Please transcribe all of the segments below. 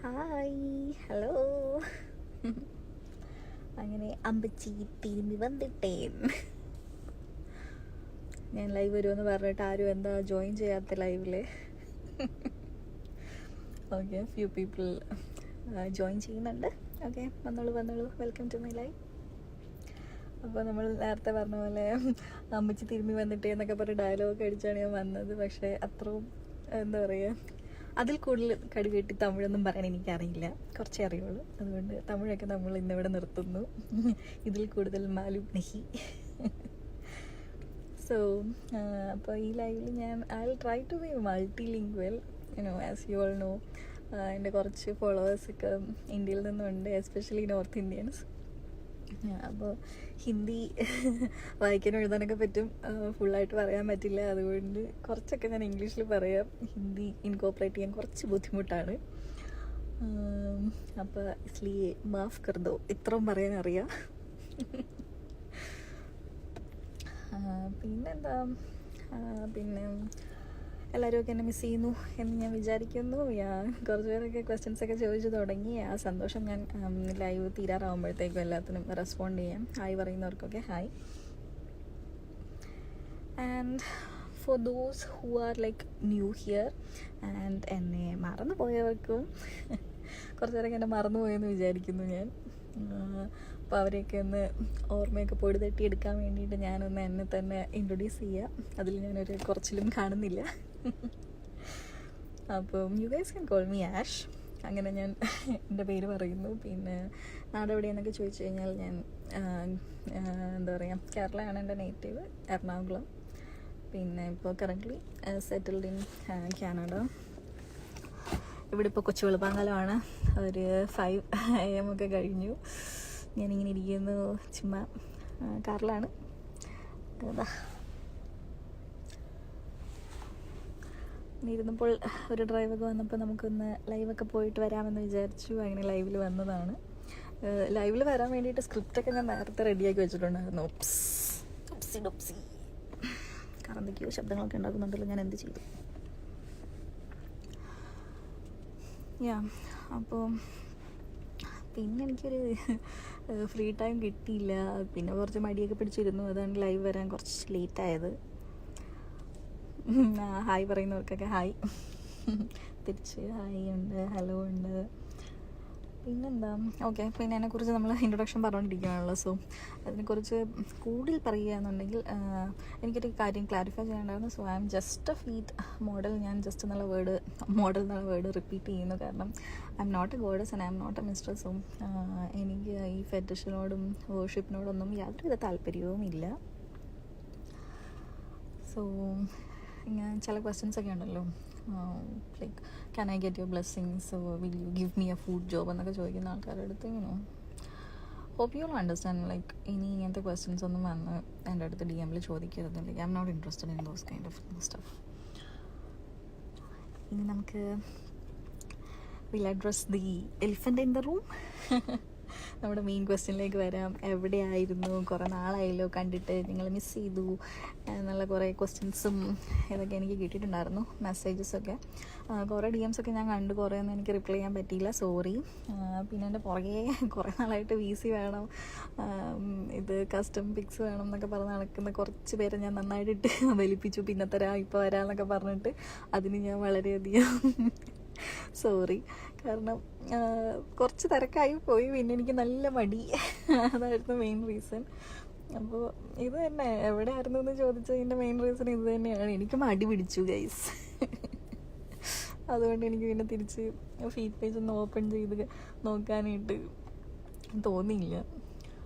Hi, hello. അങ്ങനെ അമ്പച്ചി തിരുമ്പി വന്നിട്ടേ. ഞാൻ ലൈവ് വരുമെന്ന് പറഞ്ഞിട്ട് ആരും എന്താ ജോയിൻ ചെയ്യാത്ത ലൈവിൽ? ഓക്കെ, ഫ്യൂ പീപ്പിൾ ജോയിൻ ചെയ്യുന്നുണ്ട്. ഓക്കെ, വന്നോളൂ വെൽക്കം ടു മൈ ലൈവ്. അപ്പോൾ നമ്മൾ നേരത്തെ പറഞ്ഞ പോലെ അമ്മച്ചി തിരുമ്പി വന്നിട്ടേ എന്നൊക്കെ പറഞ്ഞ് ഡയലോഗ് അടിച്ചാണ് ഞാൻ വന്നത്. പക്ഷേ അത്രയും എന്താ പറയുക, അതിൽ കൂടുതൽ കടിവെട്ടി തമിഴൊന്നും പറയാൻ എനിക്കറിയില്ല, കുറച്ചേ അറിയുള്ളൂ. അതുകൊണ്ട് തമിഴൊക്കെ നമ്മൾ ഇന്നിവിടെ നിർത്തുന്നു. ഇതിൽ കൂടുതൽ മാലും നഹി. സോ അപ്പോൾ ഈ ലൈവിൽ ഞാൻ I will try to be multilingual, as you all know. എൻ്റെ കുറച്ച് ഫോളോവേഴ്സൊക്കെ ഇന്ത്യയിൽ നിന്നുണ്ട്, എസ്പെഷ്യലി നോർത്ത് ഇന്ത്യൻസ്. അപ്പോൾ ഹിന്ദി വായിക്കാനും എഴുതാനൊക്കെ പറ്റും, ഫുള്ളായിട്ട് പറയാൻ പറ്റില്ല. അതുകൊണ്ട് കുറച്ചൊക്കെ ഞാൻ ഇംഗ്ലീഷിൽ പറയാം. ഹിന്ദി ഇൻകോപ്പറേറ്റ് ചെയ്യാൻ കുറച്ച് ബുദ്ധിമുട്ടാണ്. അപ്പോൾ ഇസ്ലിയെ മാഫ് കർദോ, ഇത്രയും പറയാൻ അറിയാം. പിന്നെന്താ, പിന്നെ എല്ലാവരുമൊക്കെ എന്നെ മിസ് ചെയ്യുന്നു എന്ന് ഞാൻ വിചാരിക്കുന്നു. കുറച്ച് പേരൊക്കെ ക്വസ്റ്റ്യൻസൊക്കെ ചോദിച്ചു തുടങ്ങി. ആ സന്തോഷം ഞാൻ ലൈവ് തീരാറാവുമ്പോഴത്തേക്കും എല്ലാത്തിനും റെസ്പോണ്ട് ചെയ്യാം. ഹായ് പറയുന്നവർക്കൊക്കെ hi. And for those who are like new here and എന്നെ മറന്നു പോയവർക്കും കുറച്ച് പേരൊക്കെ എന്നെ മറന്നുപോയെന്ന് വിചാരിക്കുന്നു ഞാൻ. അപ്പോൾ അവരെയൊക്കെ ഒന്ന് ഓർമ്മയൊക്കെ പൊടി തട്ടിയെടുക്കാൻ വേണ്ടിയിട്ട് ഞാനൊന്ന് എന്നെ തന്നെ ഇൻട്രൊഡ്യൂസ് ചെയ്യാം. അതിൽ ഞാനൊരു കുറച്ചിലും കാണുന്നില്ല. അപ്പം you guys can call me ash. അങ്ങനെ ഞാൻ എൻ്റെ പേര് പറയുന്നു. പിന്നെ നാടെവിടെയെന്നൊക്കെ ചോദിച്ചു കഴിഞ്ഞാൽ ഞാൻ എന്താ പറയുക, കേരളയാണ് എൻ്റെ നേറ്റീവ്, എറണാകുളം. പിന്നെ ഇപ്പോൾ കറൻ്റ്ലി സെറ്റിൽഡ് ഇൻ കാനഡ. ഇവിടെ ഇപ്പോൾ കൊച്ചു വെളുപ്പാങ്കാലമാണ്, ഒരു 5 AM ഒക്കെ കഴിഞ്ഞു. ഞാനിങ്ങനെ ഇരിക്കുന്നു, ചുമ്മാ കാറിലാണ്. അതാ ഇരുന്നപ്പോൾ ഒരു ഡ്രൈവൊക്കെ വന്നപ്പോൾ നമുക്കൊന്ന് ലൈവൊക്കെ പോയിട്ട് വരാമെന്ന് വിചാരിച്ചു. അങ്ങനെ ലൈവിൽ വന്നതാണ്. ലൈവിൽ വരാൻ വേണ്ടിയിട്ട് സ്ക്രിപ്റ്റൊക്കെ ഞാൻ നേരത്തെ റെഡിയാക്കി വെച്ചിട്ടുണ്ടായിരുന്നു. ഡൊപ്സി കാരണം എന്തൊക്കെയോ ശബ്ദങ്ങളൊക്കെ ഉണ്ടാക്കുന്നുണ്ടല്ലോ, ഞാൻ എന്ത് ചെയ്തു. അപ്പോൾ പിന്നെ എനിക്കൊരു ഫ്രീ ടൈം കിട്ടിയില്ല. പിന്നെ കുറച്ച് മടിയൊക്കെ പിടിച്ചിരുന്നു. അതാണ് ലൈവ് വരാൻ കുറച്ച് ലേറ്റായത്. ഹായ് പറയുന്നവർക്കൊക്കെ ഹായ്. തിരിച്ച് ഹായ് ഉണ്ട്, ഹലോ ഉണ്ട്. പിന്നെന്താ, ഓക്കെ. പിന്നെ അതിനെക്കുറിച്ച് നമ്മൾ ഇൻട്രൊഡക്ഷൻ പറഞ്ഞുകൊണ്ടിരിക്കുകയാണല്ലോ. സോ അതിനെക്കുറിച്ച് കൂടുതൽ പറയുകയാണെന്നുണ്ടെങ്കിൽ എനിക്കൊരു കാര്യം ക്ലാരിഫൈ ചെയ്യാനുണ്ടായിരുന്നു. So I am just a feet model. ഞാൻ ജസ്റ്റ് എന്നുള്ള വേർഡ് റിപ്പീറ്റ് ചെയ്യുന്നു. കാരണം I M not a goddess and I M not a mistress. So എനിക്ക് ഈ ഫെറ്റിഷിനോടും വർഷിപ്പിനോടൊന്നും യാതൊരുവിധ താല്പര്യവും ഇല്ല. സോ ഇങ്ങനെ ചില ക്വസ്റ്റ്യൻസൊക്കെ ഉണ്ടല്ലോ, like can I get your blessings, will you give me a food job എന്നൊക്കെ ചോദിക്കുന്ന ആൾക്കാരുടെ അടുത്ത് hope you will understand. Like ഇനി ഇങ്ങനത്തെ ക്വസ്റ്റ്യൻസ് ഒന്നും വന്ന് എൻ്റെ അടുത്ത് DM ചോദിക്കരുത്. Like I M not interested in those kind of stuff. ഇനി നമുക്ക് will address the elephant in the room. നമ്മുടെ മെയിൻ ക്വസ്റ്റ്യനിലേക്ക് വരാം. എവിടെയായിരുന്നു, കുറേ നാളായല്ലോ കണ്ടിട്ട്, നിങ്ങൾ മിസ് ചെയ്തു എന്നുള്ള കുറേ ക്വസ്റ്റ്യൻസും ഇതൊക്കെ എനിക്ക് കിട്ടിയിട്ടുണ്ടായിരുന്നു, മെസ്സേജസൊക്കെ. കുറേ DMs ഒക്കെ ഞാൻ കണ്ടു, കുറേ ഒന്നും എനിക്ക് റിപ്ലൈ ചെയ്യാൻ പറ്റിയില്ല, സോറി. പിന്നെ എൻ്റെ പുറകെ കുറേ നാളായിട്ട് VC വേണം, ഇത് കസ്റ്റം പിക്സ് വേണം എന്നൊക്കെ പറഞ്ഞ് നടക്കുന്ന കുറച്ച് പേരെ ഞാൻ നന്നായിട്ട് വലിപ്പിച്ചു. പിന്നെ തരാം, ഇപ്പോൾ വരാമെന്നൊക്കെ പറഞ്ഞിട്ട് അതിന് ഞാൻ വളരെയധികം സോറി. കാരണം കുറച്ച് തിരക്കായി പോയി, പിന്നെ എനിക്ക് നല്ല മടി, അതായിരുന്നു മെയിൻ റീസൺ. അപ്പോൾ ഇത് തന്നെ, എവിടെയായിരുന്നു എന്ന് ചോദിച്ചതിൻ്റെ മെയിൻ റീസൺ ഇത് തന്നെയാണ്. എനിക്ക് മടി പിടിച്ചു ഗൈസ്. അതുകൊണ്ട് എനിക്ക് പിന്നെ തിരിച്ച് ഫീഡ് പേജ് ഒന്ന് ഓപ്പൺ ചെയ്ത് നോക്കാനായിട്ട് തോന്നിയില്ല.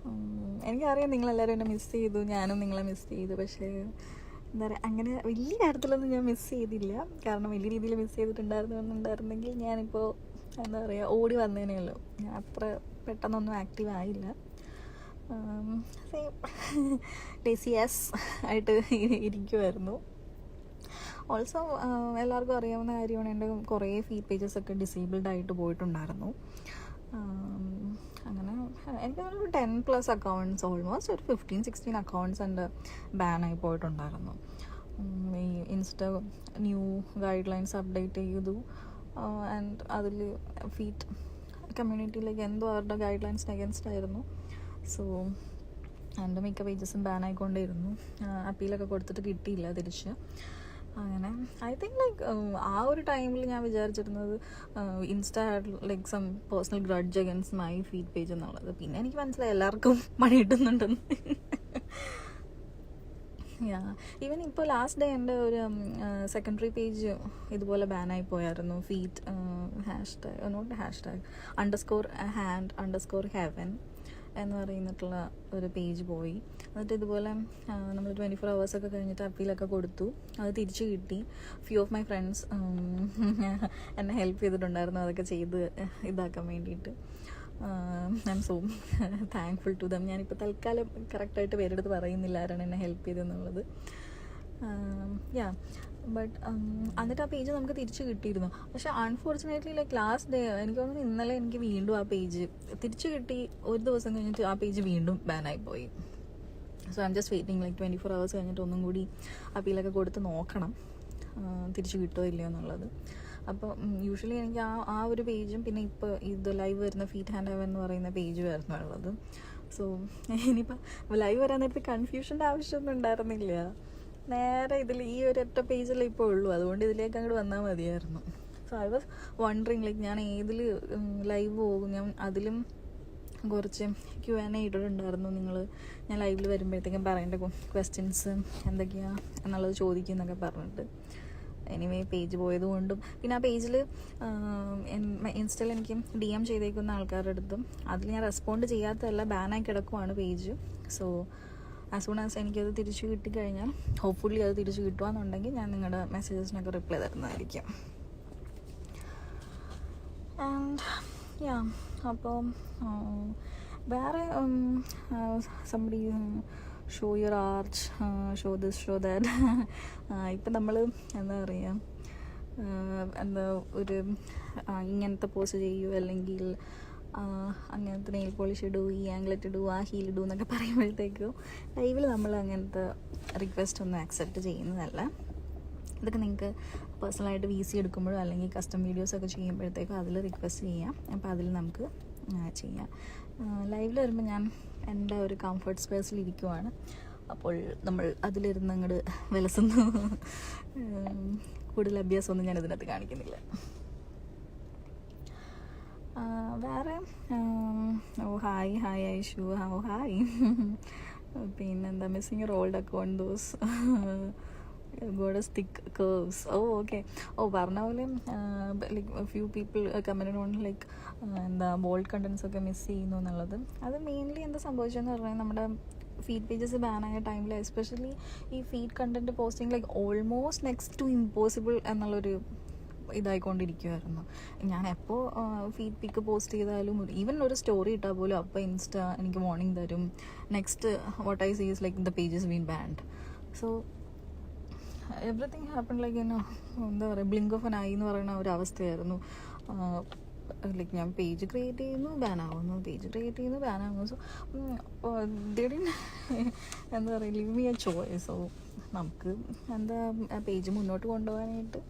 എനിക്കറിയാം നിങ്ങളെല്ലാവരും എന്നെ മിസ് ചെയ്തു, ഞാനും നിങ്ങളെ മിസ് ചെയ്തു. പക്ഷേ എന്താ പറയുക, അങ്ങനെ വലിയ കാര്യത്തിലൊന്നും ഞാൻ മിസ് ചെയ്തില്ല. കാരണം വലിയ രീതിയിൽ മിസ് ചെയ്തിട്ടുണ്ടായിരുന്നെങ്കിൽ ഞാനിപ്പോൾ എന്താ പറയുക, ഓടി വന്നേനെയല്ലോ. ഞാൻ അത്ര പെട്ടെന്നൊന്നും ആക്റ്റീവ് ആയില്ല. സെയിം ലേസിയസ് ആയിട്ട് ഇരിക്കുമായിരുന്നു. ഓൾസോ എല്ലാവർക്കും അറിയാവുന്ന കാര്യമാണ്, എൻ്റെ കുറേ ഫീഡ് പേജസൊക്കെ ഡിസേബിൾഡ് ആയിട്ട് പോയിട്ടുണ്ടായിരുന്നു. അങ്ങനെ എനിക്ക് 10+ അക്കൗണ്ട്സ്, ഓൾമോസ്റ്റ് ഒരു 15-16 അക്കൗണ്ട്സ് എൻ്റെ ബാനായി പോയിട്ടുണ്ടായിരുന്നു. ഈ insta new guide lines update ചെയ്തു. ആൻഡ് അതിൽ ഫീറ്റ് കമ്മ്യൂണിറ്റിയിലേക്ക് എന്തോ അവരുടെ ഗൈഡ് ലൈൻസിന് അഗൻസ്റ്റ് ആയിരുന്നു. സോ എൻ്റെ മിക്ക പേജസും ബാൻ ആയിക്കൊണ്ടേയിരുന്നു. അപ്പീലൊക്കെ കൊടുത്തിട്ട് കിട്ടിയില്ല തിരിച്ച്. അങ്ങനെ ഐ തിങ്ക് ലൈക്ക് ആ ഒരു ടൈമിൽ ഞാൻ വിചാരിച്ചിരുന്നത് Insta had like some personal grudge against my feed page എന്നുള്ളത്. പിന്നെ എനിക്ക് മനസ്സിലായി എല്ലാവർക്കും പണി കിട്ടുന്നുണ്ടെന്ന്. ഈവൻ ഇപ്പോൾ ലാസ്റ്റ് ഡേ എൻ്റെ ഒരു സെക്കൻഡറി പേജ് ഇതുപോലെ ബാനായി പോയായിരുന്നു. ഫീറ്റ് ##hand_heaven എന്ന് പറയുന്നിട്ടുള്ള ഒരു പേജ് പോയി. എന്നിട്ട് ഇതുപോലെ നമ്മൾ 24 hours ഒക്കെ കഴിഞ്ഞിട്ട് അപ്പീലൊക്കെ കൊടുത്തു. അത് തിരിച്ചു കിട്ടി. ഫ്യൂ ഓഫ് മൈ ഫ്രണ്ട്സ് എന്നെ ഹെൽപ്പ് ചെയ്തിട്ടുണ്ടായിരുന്നു അതൊക്കെ ചെയ്ത് ഇതാക്കാൻ വേണ്ടിയിട്ട്. I'm so thankful to them. ഞാനിപ്പോൾ തൽക്കാലം കറക്റ്റായിട്ട് പേരെടുത്ത് പറയുന്നില്ല ആരാണ് എന്നെ ഹെൽപ്പ് ചെയ്തെന്നുള്ളത്. ബട്ട് എന്നിട്ട് ആ പേജ് നമുക്ക് തിരിച്ച് കിട്ടിയിരുന്നു. പക്ഷേ അൺഫോർച്ചുനേറ്റ്ലി ലൈക്ക് ലാസ്റ്റ് ഡേ എനിക്ക് തോന്നുന്നു ഇന്നലെ എനിക്ക് വീണ്ടും ആ പേജ് തിരിച്ച് കിട്ടി. ഒരു ദിവസം കഴിഞ്ഞിട്ട് ആ പേജ് വീണ്ടും ബാനായി പോയി. So I am just waiting like 24 hours കഴിഞ്ഞിട്ട് ഒന്നും കൂടി അപ്പീലൊക്കെ കൊടുത്ത് നോക്കണം തിരിച്ച് കിട്ടുമോ ഇല്ലയോ എന്നുള്ളത്. അപ്പോൾ യൂഷ്വലി എനിക്ക് ആ ഒരു പേജും പിന്നെ ഇപ്പോൾ ഇത് ലൈവ് വരുന്ന ഫീറ്റ് ഹാൻഡ് ഹെവൻ എന്ന് പറയുന്ന പേജും ആയിരുന്നു ഉള്ളത്. സോ ഇനിയിപ്പോൾ ലൈവ് വരാൻ നേരത്തെ കൺഫ്യൂഷൻ്റെ ആവശ്യമൊന്നും ഉണ്ടായിരുന്നില്ല. നേരെ ഇതിൽ ഈ ഒരു ഒറ്റ പേജിൽ ഇപ്പോൾ ഉള്ളൂ. അതുകൊണ്ട് ഇതിലേക്ക് അങ്ങോട്ട് വന്നാൽ മതിയായിരുന്നു. So I was wondering like ഞാൻ ഏതിൽ ലൈവ് പോകും. ഞാൻ അതിലും കുറച്ച് Q&A ഇട്ടിട്ടുണ്ടായിരുന്നു. ഞാൻ ലൈവിൽ വരുമ്പോഴത്തേക്കും പറയേണ്ട ക്വസ്റ്റ്യൻസ് എന്തൊക്കെയാണ് എന്നുള്ളത് ചോദിക്കുന്നൊക്കെ പറഞ്ഞിട്ട്. എനിവേ പേജ് പോയതുകൊണ്ടും പിന്നെ ആ പേജിൽ ഇൻസ്റ്റയിൽ എനിക്ക് DM ചെയ്തേക്കുന്ന ആൾക്കാരുടെ അടുത്തും അതിൽ ഞാൻ റെസ്പോണ്ട് ചെയ്യാത്തതല്ല, ബാനായി കിടക്കുവാണ് page. So as soon as എനിക്കത് തിരിച്ചു കിട്ടിക്കഴിഞ്ഞാൽ ഹോപ്പ്ഫുള്ളി അത് തിരിച്ചു കിട്ടുകയെന്നുണ്ടെങ്കിൽ ഞാൻ നിങ്ങളുടെ മെസ്സേജസിനൊക്കെ റിപ്ലൈ തരുന്നതായിരിക്കും. ആൻഡ് അപ്പോൾ വേറെ somebody show your art, show this show that. ഇപ്പം നമ്മൾ എന്താ പറയുക, എന്താ ഒരു ഇങ്ങനത്തെ പോസ്റ്റ് ചെയ്യൂ, അല്ലെങ്കിൽ അങ്ങനത്തെ നെയിൽ പോളിഷ് ഇടൂ, ഈ ആംഗ്ലറ്റ് ഇടൂ, ആ ഹീൽ ഇടൂ എന്നൊക്കെ പറയുമ്പോഴത്തേക്കും ലൈവിൽ നമ്മൾ അങ്ങനത്തെ റിക്വസ്റ്റ് ഒന്നും ആക്സെപ്റ്റ് ചെയ്യുന്നതല്ല. ഇതൊക്കെ നിങ്ങൾക്ക് പേഴ്സണലായിട്ട് VC എടുക്കുമ്പോഴോ അല്ലെങ്കിൽ കസ്റ്റം വീഡിയോസൊക്കെ ചെയ്യുമ്പോഴത്തേക്കും അതിൽ റിക്വസ്റ്റ് ചെയ്യാം. അപ്പോൾ അതിൽ നമുക്ക് ചെയ്യാം. ലൈവിൽ വരുമ്പോൾ ഞാൻ എൻ്റെ ഒരു കംഫർട്ട് സ്പേസിൽ ഇരിക്കുവാണ്. അപ്പോൾ നമ്മൾ അതിലിരുന്ന് അങ്ങോട്ട് വിലസുന്നു. കൂടുതൽ അഭ്യാസമൊന്നും ഞാൻ ഇതിനകത്ത് കാണിക്കുന്നില്ല. വേറെ ഹായ് ഐഷു, ഹായ്. പിന്നെന്താ missing your old account those God thick curves. Okay. പറഞ്ഞ പോലെ like few people comment on like എന്താ ബോൾഡ് കണ്ടൻസ് ഒക്കെ മിസ് ചെയ്യുന്നു എന്നുള്ളത്. അത് മെയിൻലി എന്താ സംഭവിച്ചതെന്ന് പറഞ്ഞാൽ നമ്മുടെ ഫീഡ് പേജസ് ബാനായ ടൈമിൽ എസ്പെഷ്യലി ഈ feed content posting like almost next to impossible എന്നുള്ളൊരു ഇതായിക്കൊണ്ടിരിക്കുമായിരുന്നു. ഞാൻ എപ്പോൾ ഫീഡ് പിക്ക് പോസ്റ്റ് ചെയ്താലും ഈവൻ ഒരു സ്റ്റോറി ഇട്ടാൽ പോലും അപ്പോൾ ഇൻസ്റ്റ എനിക്ക് വാർണിംഗ് തരും. Next what I see is like the pages been banned. So everything happen like എന്താ പറയുക, ബ്ലിങ്ക് ഓഫ് എൻ ഐ എന്ന് പറയുന്ന ഒരു അവസ്ഥയായിരുന്നു. ലൈക്ക് ഞാൻ പേജ് ക്രിയേറ്റ് ചെയ്യുന്നു, ബാനാവുന്നു, പേജ് ക്രിയേറ്റ് ചെയ്യുന്നു, ബാനാവുന്നു. സോ എന്താ പറയുക, live me a choice. So നമുക്ക് എന്താ പേജ് മുന്നോട്ട് കൊണ്ടുപോകാനായിട്ട്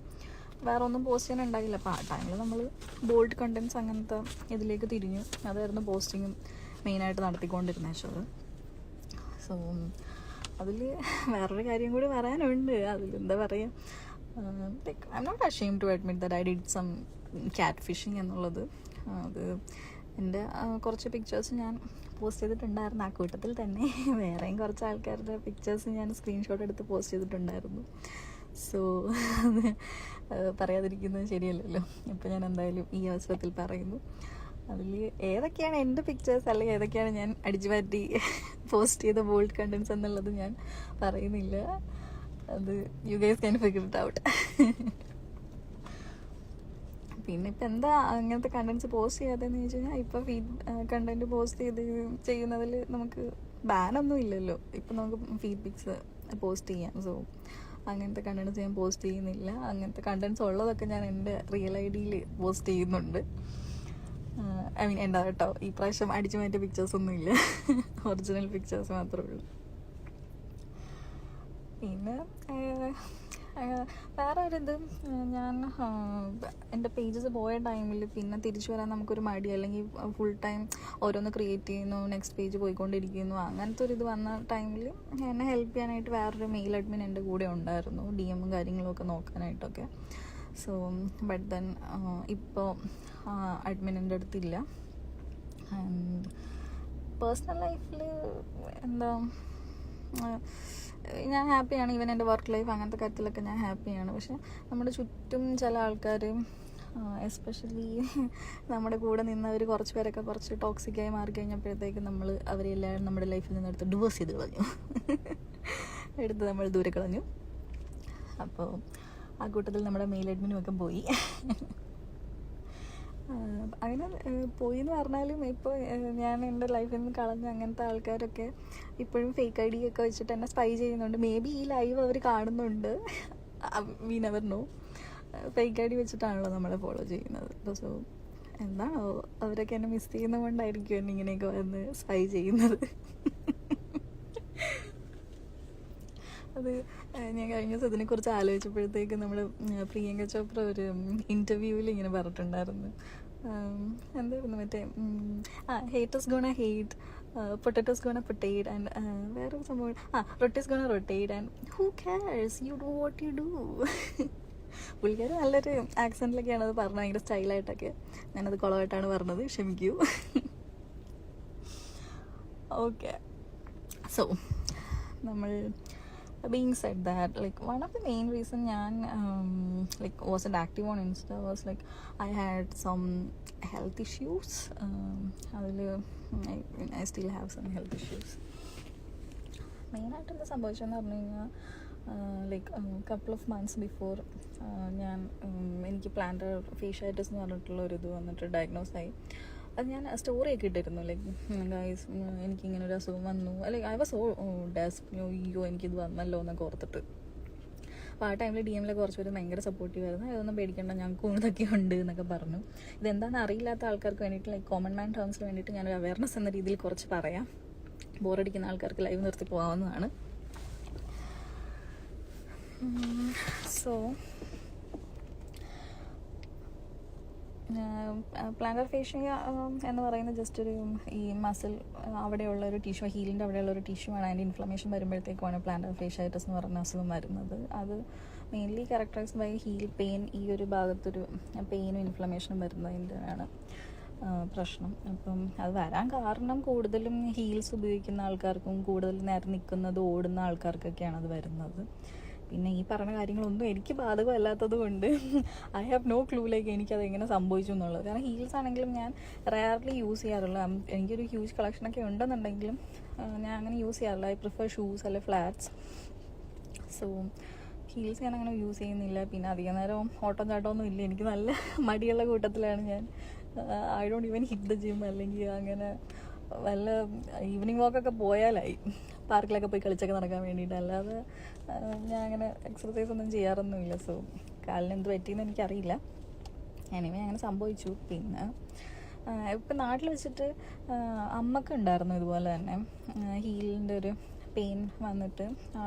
വേറെ ഒന്നും പോസ്റ്റ് ചെയ്യാൻ ഉണ്ടായില്ല. അപ്പോൾ ആ ടൈമിൽ നമ്മൾ ബോൾഡ് കണ്ടൻസ് അങ്ങനത്തെ ഇതിലേക്ക് തിരിഞ്ഞു. അതായിരുന്നു പോസ്റ്റിങ്ങും മെയിനായിട്ട് നടത്തിക്കൊണ്ടിരുന്ന ഷോത്. സോ അതിൽ വേറൊരു കാര്യം കൂടി പറയാനുണ്ട്. അതിലെന്താ പറയുക, like I M not ashamed to admit that I did some catfishing എന്നുള്ളത്. അത് എൻ്റെ കുറച്ച് പിക്ചേഴ്സ് ഞാൻ പോസ്റ്റ് ചെയ്തിട്ടുണ്ടായിരുന്നു. ആ കൂട്ടത്തിൽ തന്നെ വേറെയും കുറച്ച് ആൾക്കാരുടെ പിക്ചേഴ്സ് ഞാൻ സ്ക്രീൻഷോട്ട് എടുത്ത് പോസ്റ്റ് ചെയ്തിട്ടുണ്ടായിരുന്നു. സോ അത് പറയാതിരിക്കുന്നത് ശരിയല്ലല്ലോ. ഇപ്പോൾ ഞാൻ എന്തായാലും ഈ അവസരത്തിൽ പറയുന്നു. അതിൽ ഏതൊക്കെയാണ് എൻ്റെ പിക്ചേഴ്സ് അല്ലെങ്കിൽ ഏതൊക്കെയാണ് ഞാൻ അടിച്ചു മാറ്റി പോസ്റ്റ് ചെയ്ത ബോൾഡ് കണ്ടൻസ് എന്നുള്ളത് ഞാൻ പറയുന്നില്ല. അത് you guys can figure it out. പിന്നെ ഇപ്പം എന്താ അങ്ങനത്തെ കണ്ടൻസ് പോസ്റ്റ് ചെയ്യാതെന്ന് ചോദിച്ചു കഴിഞ്ഞാൽ ഇപ്പോൾ ഫീഡ് കണ്ടൻറ്റ് പോസ്റ്റ് ചെയ്യുന്നതിൽ നമുക്ക് ബാനൊന്നും ഇല്ലല്ലോ. ഇപ്പം നമുക്ക് ഫീഡ് പിക്സ് പോസ്റ്റ് ചെയ്യാം. സോ അങ്ങനത്തെ കണ്ടൻസ് ഞാൻ പോസ്റ്റ് ചെയ്യുന്നില്ല. അങ്ങനത്തെ കണ്ടൻസ് ഉള്ളതൊക്കെ ഞാൻ എൻ്റെ റിയൽ ഐഡിയിൽ പോസ്റ്റ് ചെയ്യുന്നുണ്ട്. ഐ മീൻ എന്താ കേട്ടോ, ഈ പ്രാവശ്യം അടിച്ചു മാറ്റിയ പിക്ചേഴ്സൊന്നും ഇല്ല, ഒറിജിനൽ പിക്ചേഴ്സ് മാത്രമേ ഉള്ളൂ. പിന്നെ വേറെ ഒരിത്, ഞാൻ എൻ്റെ പേജസ് പോയ ടൈമിൽ പിന്നെ തിരിച്ചു വരാൻ നമുക്കൊരു മടി, അല്ലെങ്കിൽ ഫുൾ ടൈം ഓരോന്ന് ക്രിയേറ്റ് ചെയ്യുന്നു, നെക്സ്റ്റ് പേജ് പോയിക്കൊണ്ടിരിക്കുന്നു, അങ്ങനത്തെ ഒരു ഇത് വന്ന ടൈമിൽ എന്നെ ഹെൽപ്പ് ചെയ്യാനായിട്ട് വേറൊരു മെയിൽ അഡ്മിൻ എൻ്റെ കൂടെ ഉണ്ടായിരുന്നു, DM കാര്യങ്ങളൊക്കെ നോക്കാനായിട്ടൊക്കെ. സോ ബട്ട് ദെൻ ഇപ്പോൾ അഡ്മിൻ എൻ്റെ അടുത്തില്ല. ആൻഡ് പേഴ്സണൽ ലൈഫിൽ എന്താ, ഞാൻ ഹാപ്പിയാണ്. ഈവൻ എൻ്റെ വർക്ക് ലൈഫ് അങ്ങനത്തെ കാര്യത്തിലൊക്കെ ഞാൻ ഹാപ്പിയാണ്. പക്ഷെ നമ്മുടെ ചുറ്റും ചില ആൾക്കാർ, എസ്പെഷ്യലി നമ്മുടെ കൂടെ നിന്നവർ കുറച്ച് പേരൊക്കെ കുറച്ച് ടോക്സിക്കായി മാറി കഴിഞ്ഞപ്പോഴത്തേക്കും അവരെല്ലാം നമ്മുടെ ലൈഫിൽ നിന്ന് എടുത്ത് ഡിവോഴ്സ് ചെയ്ത് കളഞ്ഞു, എടുത്ത് നമ്മൾ ദൂരെ കളഞ്ഞു. അപ്പോൾ ആ കൂട്ടത്തിൽ നമ്മുടെ മെയിൽ അഡ്മിനുമൊക്കെ പോയി. അങ്ങനെ പോയി എന്ന് പറഞ്ഞാലും ഇപ്പോൾ ഞാൻ എൻ്റെ ലൈഫിൽ നിന്ന് കളഞ്ഞ അങ്ങനത്തെ ആൾക്കാരൊക്കെ ഇപ്പോഴും ഫേക്ക് ID ഒക്കെ വെച്ചിട്ട് എന്നെ സ്പൈ ചെയ്യുന്നുണ്ട്. മേ ബി ഈ ലൈവ് അവർ കാണുന്നുണ്ട്, V never no. Fake ID വെച്ചിട്ടാണല്ലോ നമ്മളെ ഫോളോ ചെയ്യുന്നത്. സോ എന്താണോ അവരൊക്കെ എന്നെ മിസ് ചെയ്യുന്നത് കൊണ്ടായിരിക്കും എന്നെ ഇങ്ങനെയൊക്കെ വന്ന് സ്പൈ ചെയ്യുന്നത്. അത് ഞാൻ കഴിഞ്ഞ ദിവസം ഇതിനെക്കുറിച്ച് ആലോചിച്ചപ്പോഴത്തേക്ക് നമ്മുടെ പ്രിയങ്ക ചോപ്ര ഒരു ഇൻ്റർവ്യൂവിൽ ഇങ്ങനെ പറഞ്ഞിട്ടുണ്ടായിരുന്നു. എന്തായിരുന്നു മറ്റേ haters gonna hate, potatoes gonna potate, and വേറൊരു സംഭവം rotis gonna rotate, and who cares, you do what you do. പുള്ളിക്കാർ നല്ലൊരു ആക്സെൻറ്റിലൊക്കെയാണ് അത് പറഞ്ഞത്, ഭയങ്കര സ്റ്റൈലായിട്ടൊക്കെ. ഞാനത് കുളമായിട്ടാണ് പറഞ്ഞത്, ക്ഷമിക്കൂ. ഓക്കെ, സോ നമ്മൾ being said that, like, one of the main reason ഞാൻ wasn't active on Insta was like I had some health issues. അതിൽ I still have some health issues. മെയിനായിട്ട് എന്താ സംഭവിച്ചതെന്ന് പറഞ്ഞു കഴിഞ്ഞാൽ, couple of months before എനിക്ക് planter ഫേഷ്യാറ്റിസ് എന്ന് പറഞ്ഞിട്ടുള്ള ഒരു ഇത് വന്നിട്ട് ഡയഗ്നോസ് ആയി. അത് ഞാൻ സ്റ്റോറിയൊക്കെ ഇട്ടിരുന്നു, ഗൈസ് എനിക്കിങ്ങനെ ഒരു അസുഖം വന്നു, ഐ വാസ് സോ ഡെസ്പ്, അയ്യോ എനിക്കിത് വന്നല്ലോ എന്നൊക്കെ ഓർത്തിട്ട്. അപ്പോൾ ആ ടൈമിൽ DM കുറച്ച് പേര് ഭയങ്കര സപ്പോർട്ടീവ് ആയിരുന്നു. അതൊന്നും പേടിക്കേണ്ട, ഞങ്ങൾക്ക് ഇതൊക്കെ ഉണ്ട് എന്നൊക്കെ പറഞ്ഞു. ഇതെന്താണെന്ന് അറിയില്ലാത്ത ആൾക്കാർക്ക് വേണ്ടിയിട്ട്, കോമൺ മാൻ ടേംസിന് വേണ്ടിയിട്ട് ഞാനൊരു അവയർനെസ് എന്ന രീതിയിൽ കുറച്ച് പറയാം. ബോറടിക്കുന്ന ആൾക്കാർക്ക് ലൈവ് നിർത്തി പോകാവുന്നതാണ്. സോ പ്ലാന്റർ ഫേഷ്യ എന്ന് പറയുന്നത് ജസ്റ്റ് ഒരു ഈ മസിൽ അവിടെയുള്ള ഒരു ടിഷ്യൂ, ഹീലിൻ്റെ അവിടെയുള്ള ഒരു ടിഷ്യൂ ആണ്. അതിൻ്റെ ഇൻഫ്ലമേഷൻ വരുമ്പോഴത്തേക്കുമാണ് പ്ലാന്റർ ഫേഷ്യാറ്റിസ് എന്ന് പറയുന്ന അസുഖം വരുന്നത്. അത് mainly characterised by heel pain. ഈ ഒരു ഭാഗത്തൊരു പെയിനും ഇൻഫ്ലമേഷനും വരുന്നതിൻ്റെയാണ് പ്രശ്നം. അപ്പം അത് വരാൻ കാരണം കൂടുതലും ഹീൽസ് ഉപയോഗിക്കുന്ന ആൾക്കാർക്കും കൂടുതൽ നേരം നിൽക്കുന്നത് ഓടുന്ന ആൾക്കാർക്കൊക്കെയാണ് അത് വരുന്നത്. പിന്നെ ഈ പറഞ്ഞ കാര്യങ്ങളൊന്നും എനിക്ക് ബാധകമല്ലാത്തത് കൊണ്ട് ഐ ഹാവ് നോ ക്ലൂ എനിക്കത് എങ്ങനെ സംഭവിച്ചു എന്നുള്ളത്. കാരണം ഹീൽസ് ആണെങ്കിലും ഞാൻ റെയർലി യൂസ് ചെയ്യാറില്ല. എനിക്കൊരു ഹ്യൂജ് കളക്ഷനൊക്കെ ഉണ്ടെന്നുണ്ടെങ്കിലും ഞാൻ അങ്ങനെ യൂസ് ചെയ്യാറില്ല. ഐ പ്രിഫർ ഷൂസ് അല്ലെ ഫ്ലാറ്റ്സ്. സോ ഹീൽസ് ഞാൻ അങ്ങനെ യൂസ് ചെയ്യുന്നില്ല. പിന്നെ അധികം നേരം ഓട്ടം ചാട്ടമൊന്നും ഇല്ല, എനിക്ക് നല്ല മടിയുള്ള കൂട്ടത്തിലാണ് ഞാൻ. I don't even hit the gym, അല്ലെങ്കിൽ അങ്ങനെ വല്ല ഈവനിങ് വാക്കൊക്കെ പോയാലായി, പാർക്കിലൊക്കെ പോയി കളിച്ചൊക്കെ നടക്കാൻ വേണ്ടിയിട്ട്. അല്ലാതെ ഞാൻ അങ്ങനെ എക്സർസൈസ് ഒന്നും ചെയ്യാറൊന്നുമില്ല. സോ കാലിന് എന്ത് പറ്റിയെന്ന് എനിക്കറിയില്ല. എനിവേ അങ്ങനെ സംഭവിച്ചു. പിന്നെ ഇപ്പം നാട്ടിൽ വെച്ചിട്ട് അമ്മക്ക് ഉണ്ടായിരുന്നു ഇതുപോലെ തന്നെ ഹീലിൻ്റെ ഒരു പെയിൻ വന്നിട്ട്.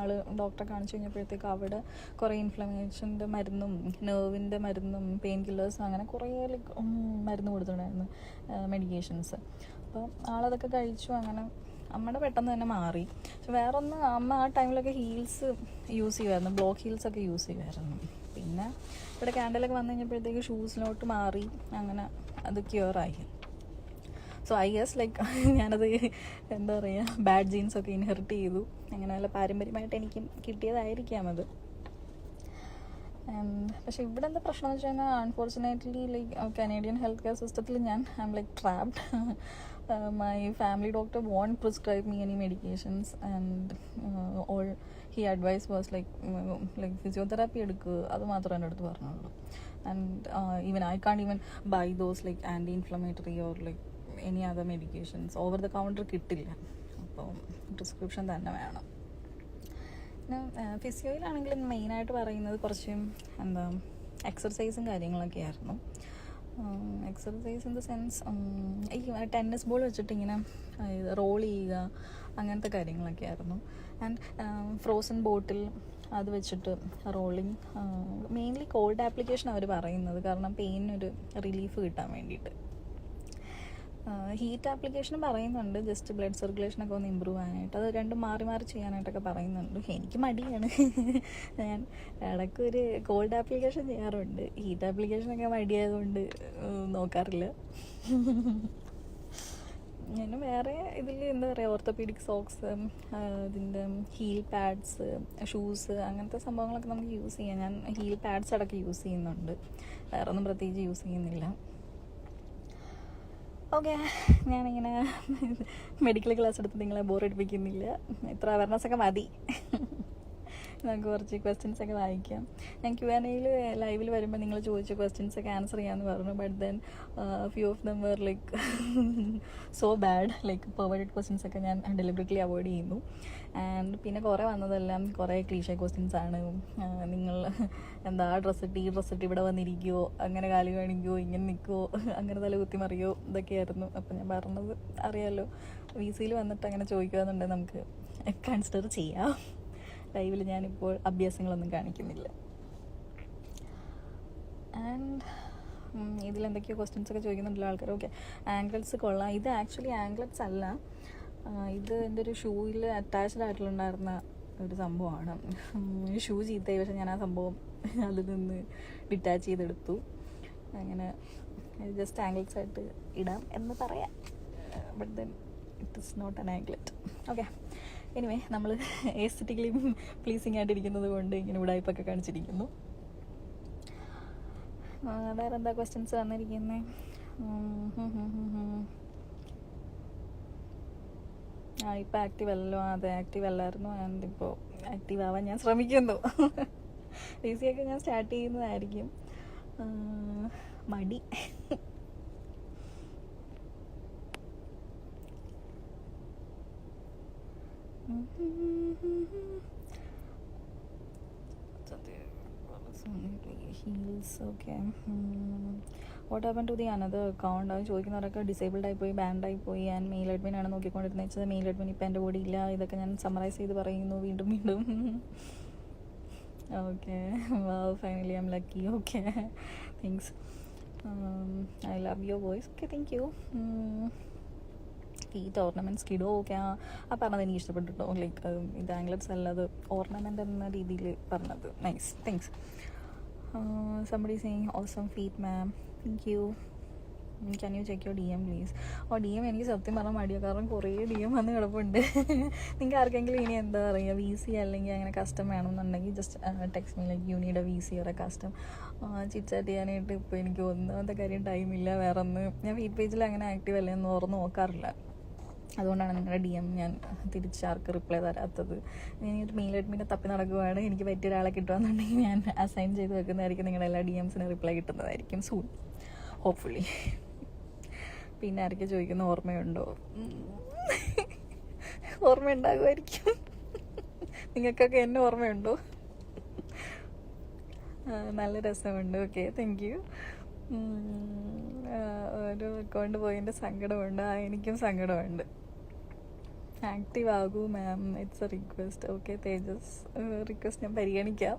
ഡോക്ടറെ കാണിച്ചു കഴിഞ്ഞപ്പോഴത്തേക്ക് അവിടെ കുറേ ഇൻഫ്ലമേഷൻ്റെ മരുന്നും നെർവിൻ്റെ മരുന്നും പെയിൻ കില്ലേഴ്സും അങ്ങനെ കുറേ മരുന്ന് കൊടുത്തിട്ടുണ്ടായിരുന്നു, മെഡിക്കേഷൻസ്. അപ്പോൾ ആളതൊക്കെ കഴിച്ചു. അങ്ങനെ അമ്മയുടെ പെട്ടെന്ന് തന്നെ മാറി. പക്ഷെ വേറെ ഒന്ന്, അമ്മ ആ ടൈമിലൊക്കെ ഹീൽസ് യൂസ് ചെയ്യുമായിരുന്നു, ബ്ലോക്ക് ഹീൽസൊക്കെ യൂസ് ചെയ്യുമായിരുന്നു. പിന്നെ ഇവിടെ ക്യാൻഡലൊക്കെ വന്നു കഴിഞ്ഞപ്പോഴത്തേക്ക് ഷൂസിലോട്ട് മാറി. അങ്ങനെ അത് ക്യൂറായി. സോ ഐ ഗസ് ഞാനത് എന്താ പറയുക, ബാഡ് ജീൻസൊക്കെ ഇൻഹെറിറ്റ് ചെയ്തു. അങ്ങനെ വല്ല പാരമ്പര്യമായിട്ട് എനിക്കും കിട്ടിയതായിരിക്കാം അത്. പക്ഷെ ഇവിടെ എന്താ പ്രശ്നം എന്ന് വെച്ച് കഴിഞ്ഞാൽ, അൺഫോർച്ചുനേറ്റ്ലി കനേഡിയൻ ഹെൽത്ത് കെയർ സിസ്റ്റത്തിൽ ഞാൻ I M trapped. My family doctor won't prescribe me any medications, and all he advised was physiotherapy എടുക്കുക, അത് മാത്രമേ എൻ്റെ അടുത്ത് പറഞ്ഞുള്ളൂ. And even I can't even buy those anti-inflammatory or any other medications. Over the counter കിട്ടില്ല, അപ്പോൾ prescription തന്നെ വേണം. പിന്നെ ഫിസിയോയിലാണെങ്കിലും മെയിനായിട്ട് പറയുന്നത് കുറച്ച് എക്സർസൈസും കാര്യങ്ങളൊക്കെ ആയിരുന്നു. എക്സർസൈസ് ഇൻ ദ സെൻസ് ഈ ടെന്നീസ് ബോൾ വെച്ചിട്ട് ഇങ്ങനെ റോൾ ചെയ്യുക, അങ്ങനത്തെ കാര്യങ്ങളൊക്കെ ആയിരുന്നു. ആൻഡ് ഫ്രോസൺ ബോട്ടിൽ അത് വെച്ചിട്ട് റോളിങ്, മെയിൻലി കോൾഡ് ആപ്ലിക്കേഷൻ അവർ പറയുന്നത്, കാരണം പെയിനൊരു റിലീഫ് കിട്ടാൻ വേണ്ടിയിട്ട്. ഹീറ്റ് ആപ്ലിക്കേഷൻ പറയുന്നുണ്ട് ജസ്റ്റ് ബ്ലഡ് സർക്കുലേഷനൊക്കെ ഒന്ന് ഇമ്പ്രൂവ് ആകാനായിട്ട്. അത് രണ്ടും മാറി മാറി ചെയ്യാനായിട്ടൊക്കെ പറയുന്നുണ്ട്. എനിക്ക് മടിയാണ്. ഞാൻ ഇടയ്ക്കൊരു കോൾഡ് ആപ്ലിക്കേഷൻ ചെയ്യാറുണ്ട്. ഹീറ്റ് ആപ്ലിക്കേഷനൊക്കെ മടിയായതുകൊണ്ട് നോക്കാറില്ല. ഞാൻ വേറെ ഇതിൽ എന്താ പറയുക, ഓർത്തോപീഡിക് സോക്സ്, ഇതിൻ്റെ ഹീൽ പാഡ്സ്, ഷൂസ്, അങ്ങനത്തെ സംഭവങ്ങളൊക്കെ നമുക്ക് യൂസ് ചെയ്യാം. ഞാൻ ഹീൽ പാഡ്സ് അടക്കം യൂസ് ചെയ്യുന്നുണ്ട്, വേറെ ഒന്നും പ്രത്യേകിച്ച് യൂസ് ചെയ്യുന്നില്ല. ഓക്കെ, ഞാനിങ്ങനെ മെഡിക്കൽ ക്ലാസ് എടുത്ത് നിങ്ങളെ ബോറടിപ്പിക്കുന്നില്ല. ഇത്ര അവയർനെസ്സൊക്കെ മതി. നമുക്ക് കുറച്ച് ക്വസ്റ്റ്യൻസൊക്കെ വായിക്കാം. ഞാൻ Q&Aയിൽ ലൈവിൽ വരുമ്പോൾ നിങ്ങൾ ചോദിച്ച ക്വസ്റ്റ്യൻസൊക്കെ ആൻസർ ചെയ്യാമെന്ന് പറഞ്ഞു. But then few of them were like so bad, like perverted ക്വസ്റ്റ്യൻസൊക്കെ ഞാൻ ഡെലിബറേറ്റ്ലി അവോയ്ഡ് ചെയ്യുന്നു. ആൻഡ് പിന്നെ കുറേ വന്നതെല്ലാം കുറേ ക്ലീഷേ ക്വസ്റ്റ്യൻസ് ആണ്. നിങ്ങൾ എന്താ ഈ ഡ്രസ്സിട്ട് ഇവിടെ വന്നിരിക്കുമോ, അങ്ങനെ കാല് കാണിക്കുമോ, ഇങ്ങനെ നിൽക്കുമോ, അങ്ങനെ തല കുത്തി മറിയോ, ഇതൊക്കെയായിരുന്നു. അപ്പം ഞാൻ പറഞ്ഞത് അറിയാമല്ലോ, VC വന്നിട്ട് അങ്ങനെ ചോദിക്കുകയെന്നുണ്ടെങ്കിൽ നമുക്ക് കൺസിഡർ ചെയ്യാം. ലൈവിൽ ഞാനിപ്പോൾ അഭ്യാസങ്ങളൊന്നും കാണിക്കുന്നില്ല. ആൻഡ് ഇതിലെന്തൊക്കെയോ ക്വസ്റ്റ്യൻസൊക്കെ ചോദിക്കുന്നുണ്ടല്ലോ ആൾക്കാർ. ഓക്കെ, ആംഗ്ലറ്റ്സ് കൊള്ളാം. ഇത് ആക്ച്വലി ആംഗ്ലറ്റ്സ് അല്ല, ഇത് എൻ്റെ ഒരു ഷൂയിൽ അറ്റാച്ച്ഡ് ആയിട്ടുണ്ടായിരുന്ന ഒരു സംഭവമാണ്. ഷൂ ചീത്തയായി, പക്ഷേ ഞാൻ ആ സംഭവം അതിൽ നിന്ന് ഡിറ്റാച്ച് ചെയ്തെടുത്തു. അങ്ങനെ ജസ്റ്റ് ആംഗ്ലറ്റ്സ് ആയിട്ട് ഇടാം എന്ന് പറയാം. But then it is not an anklet. Okay, anyway നമ്മൾ എസ്തെറ്റിക്കലി പ്ലീസിങ് ആയിട്ടിരിക്കുന്നത് കൊണ്ട് ഇങ്ങനെ ഉടായ്പൊക്കെ കാണിച്ചിരിക്കുന്നു. വേറെ എന്താ ക്വസ്റ്റ്യൻസ് വന്നിരിക്കുന്നത്? ഇപ്പം ആക്റ്റീവ് അല്ലല്ലോ. അതെ, ആക്റ്റീവ് അല്ലായിരുന്നു. ആൻഡ് ഇപ്പോൾ ആക്റ്റീവ് ആവാൻ ഞാൻ ശ്രമിക്കുന്നു. ഈസിയൊക്കെ ഞാൻ സ്റ്റാർട്ട് ചെയ്യുന്നതായിരിക്കും. മടി. Heels. Okay, what happen to the another account? അത് ചോദിക്കുന്നവരൊക്കെ ഡിസേബിൾഡ് ആയിപ്പോയി, ബാൻഡായിപ്പോയി. ഞാൻ മെയിൽ അഡ്മിൻ ആണ് നോക്കിക്കൊണ്ടിരുന്നത് വെച്ചാൽ മെയിൽ അഡ്മിൻ ഇപ്പം എൻ്റെ കൂടെ ഇല്ല. ഇതൊക്കെ ഞാൻ സമ്മറൈസ് ചെയ്ത് പറയുന്നു വീണ്ടും വീണ്ടും. Okay, finally I M lucky. Okay, thanks. I love your voice. Okay, thank U. ഈ ഓർണമെൻറ്റ്സ് കിഡോ. ഓക്കെ, ആ പറഞ്ഞത് എനിക്ക് ഇഷ്ടപ്പെട്ടിട്ടോ. ലൈക്ക് ഇത് ആംഗ്ലറ്റ്സ് അല്ലാതെ ഓർണമെൻ്റ് എന്ന രീതിയിൽ പറഞ്ഞത്. Nice, thanks. somebody saying awesome feet ma'am, thank you. can you check your DM please? DM എനിക്ക് സത്യം പറഞ്ഞാൽ മടിയാണ്, കാരണം കുറേ DM വന്ന് കിടപ്പുണ്ട്. നിങ്ങൾക്ക് ആർക്കെങ്കിലും ഇനി എന്താ പറയുക, VC അല്ലെങ്കിൽ അങ്ങനെ കസ്റ്റം വേണമെന്നുണ്ടെങ്കിൽ just text me like you need A VC or a custom. Chit-chat ചെയ്യാനായിട്ട് ഇപ്പോൾ എനിക്ക് ഒന്നാമത്തെ കാര്യം ടൈമില്ല. വേറെ ഒന്ന്, ഞാൻ ഫീഡ് പേജിൽ അങ്ങനെ ആക്റ്റീവ് അല്ലേ എന്ന് ഓർന്ന് നോക്കാറില്ല. അതുകൊണ്ടാണ് നിങ്ങളുടെ DM ഞാൻ തിരിച്ചാർക്ക് റിപ്ലൈ തരാത്തത്. ഞാൻ ഒരു മെയിൽ അഡ്മിനെ തപ്പി നടക്കുകയാണ്. എനിക്ക് പറ്റിയ ഒരാളെ കിട്ടുകയെന്നുണ്ടെങ്കിൽ ഞാൻ അസൈൻ ചെയ്ത് വെക്കുന്നതായിരിക്കും. നിങ്ങളുടെ എല്ലാ DMസിനും റിപ്ലൈ കിട്ടുന്നതായിരിക്കും സൂൺ, ഹോപ്പ്ഫുള്ളി. പിന്നെ ആരൊക്കെ ചോദിക്കുന്ന ഓർമ്മയുണ്ടോ? ഓർമ്മയുണ്ടാകുമായിരിക്കും. നിങ്ങൾക്കൊക്കെ എന്നെ ഓർമ്മയുണ്ടോ? നല്ല രസമുണ്ട്. Okay, thank you. ഒരു അക്കൗണ്ട് പോയതിൻ്റെ സങ്കടമുണ്ട്. എനിക്കും സങ്കടമുണ്ട്. ആക്റ്റീവ് ആകൂ ma'am, it's a request. Okay Tejas, request ഞാൻ പരിഗണിക്കാം.